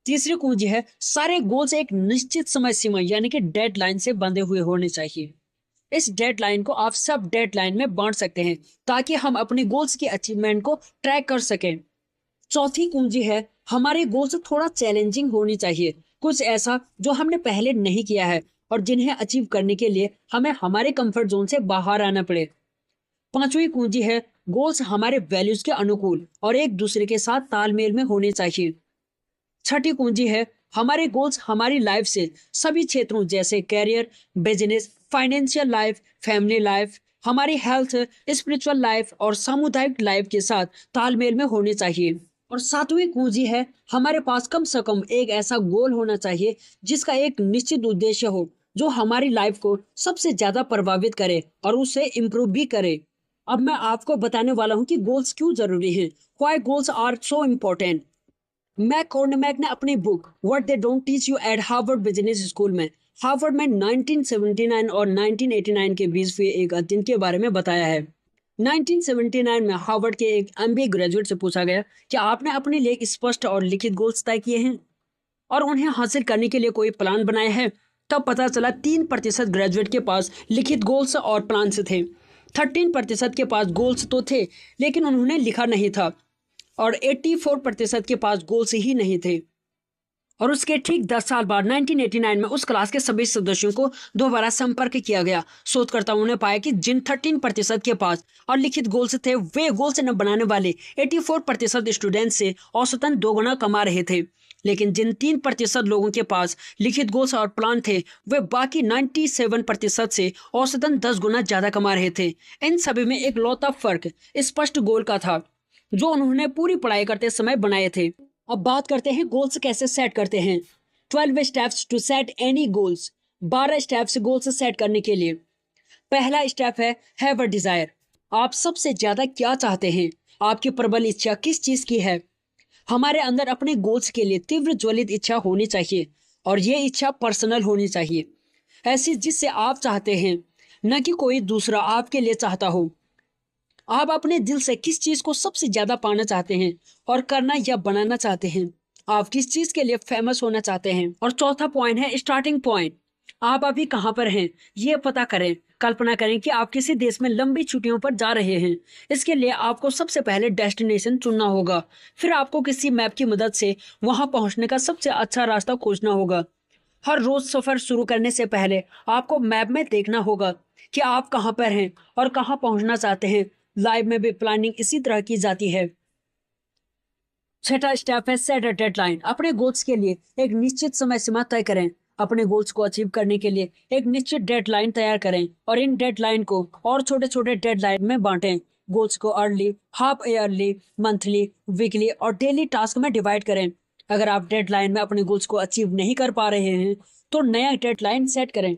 तीसरी कुंजी है, सारे गोल्स एक निश्चित समय सीमा यानी कि डेडलाइन से बंधे हुए होने चाहिए। इस डेडलाइन को आप सब डेडलाइन में बांट सकते हैं ताकि हम अपने गोल्स की अचीवमेंट को ट्रैक कर सकें। चौथी कुंजी है, हमारे गोल्स थोड़ा चैलेंजिंग होनी चाहिए, कुछ ऐसा जो हमने पहले नहीं किया है और जिन्हें अचीव करने के लिए हमें हमारे कंफर्ट जोन से बाहर आना पड़े। पांचवी कुंजी है, गोल्स हमारे वैल्यूज के अनुकूल और एक दूसरे के साथ तालमेल में होने चाहिए। छठी कुंजी है, हमारे गोल्स हमारी लाइफ से सभी क्षेत्रों जैसे career, business, financial life, family life, हमारी हेल्थ, स्पिरिचुअल लाइफ और सामुदायिक लाइफ के साथ तालमेल में होने चाहिए। और सातवीं कुंजी है, हमारे पास कम से कम एक ऐसा गोल होना चाहिए जिसका एक निश्चित उद्देश्य हो जो हमारी लाइफ को सबसे ज्यादा प्रभावित करे और उसे इम्प्रूव भी करे। अब मैं आपको बताने वाला हूँ कि गोल्स क्यों जरूरी हैं। Why goals are so important. McCormack ने अपनी book what they don't teach you at Harvard Business School में हार्वर्ड में 1979 और 1989 के बीच हुए एक अध्ययन के बारे में बताया है। 1979 में हार्वर्ड के एक एमबीए ग्रेजुएट से पूछा गया कि आपने अपने लिए एक स्पष्ट और लिखित गोल्स तय किए हैं और उन्हें हासिल करने के लिए कोई प्लान बनाया है। तब पता चला 3% ग्रेजुएट के पास लिखित गोल्स और प्लान थे। 13% के पास गोल्स तो थे लेकिन उन्होंने लिखा नहीं था और 84% के पास गोल्स ही नहीं थे। और उसके ठीक 10 साल बाद 1989 में उस क्लास के सभी सदस्यों को दोबारा संपर्क किया गया। शोधकर्ताओं ने पाया कि जिन 13% के पास और लिखित गोल्स थे वे गोल्स न बनाने वाले 84% स्टूडेंट से औसतन 2 गुना कमा रहे थे, लेकिन जिन 3% लोगों के पास लिखित गोल्स और प्लान थे वे बाकी 97% से औसतन 10 गुना ज्यादा कमा रहे थे। इन सभी में एक लौता फर्क स्पष्ट गोल का था जो उन्होंने पूरी पढ़ाई करते समय बनाए थे। अब बात करते हैं गोल्स कैसे सेट करते हैं। 12 steps to set any goals. 12 steps goals set करने के लिए। पहला स्टेप है हैव अ डिजायर। आप सबसे ज्यादा क्या चाहते हैं? आपकी प्रबल इच्छा किस चीज की है? हमारे अंदर अपने गोल्स के लिए तीव्र ज्वलित इच्छा होनी चाहिए और ये इच्छा पर्सनल होनी चाहिए, ऐसी जिससे आप चाहते हैं, न कि कोई दूसरा आपके लिए चाहता हो। आप अपने दिल से किस चीज को सबसे ज्यादा पाना चाहते हैं और करना या बनाना चाहते हैं? आप किस चीज के लिए फेमस होना चाहते हैं? और चौथा पॉइंट है स्टार्टिंग पॉइंट। आप अभी कहाँ पर हैं ये पता करें। कल्पना करें कि आप किसी देश में लंबी छुट्टियों पर जा रहे हैं। इसके लिए आपको सबसे पहले डेस्टिनेशन चुनना होगा, फिर आपको किसी मैप की मदद से वहां पहुंचने का सबसे अच्छा रास्ता खोजना होगा। हर रोज सफर शुरू करने से पहले आपको मैप में देखना होगा कि आप कहाँ पर हैं और कहाँ पहुंचना चाहते हैं। लाइफ में भी प्लानिंग इसी तरह की जाती है। छठा स्टेप है सेट अ डेडलाइन। अपने गोल्स के लिए एक निश्चित समय सीमा तय करें। अपने गोल्स को अचीव करने के लिए एक निश्चित डेडलाइन तैयार करें और इन डेडलाइन को और छोटे छोटे डेडलाइन में बांटें। गोल्स को early, half yearly, monthly, weekly और डेली टास्क में डिवाइड करें। अगर आप डेडलाइन में अपने गोल्स को अचीव नहीं कर पा रहे हैं तो नया डेडलाइन सेट करें।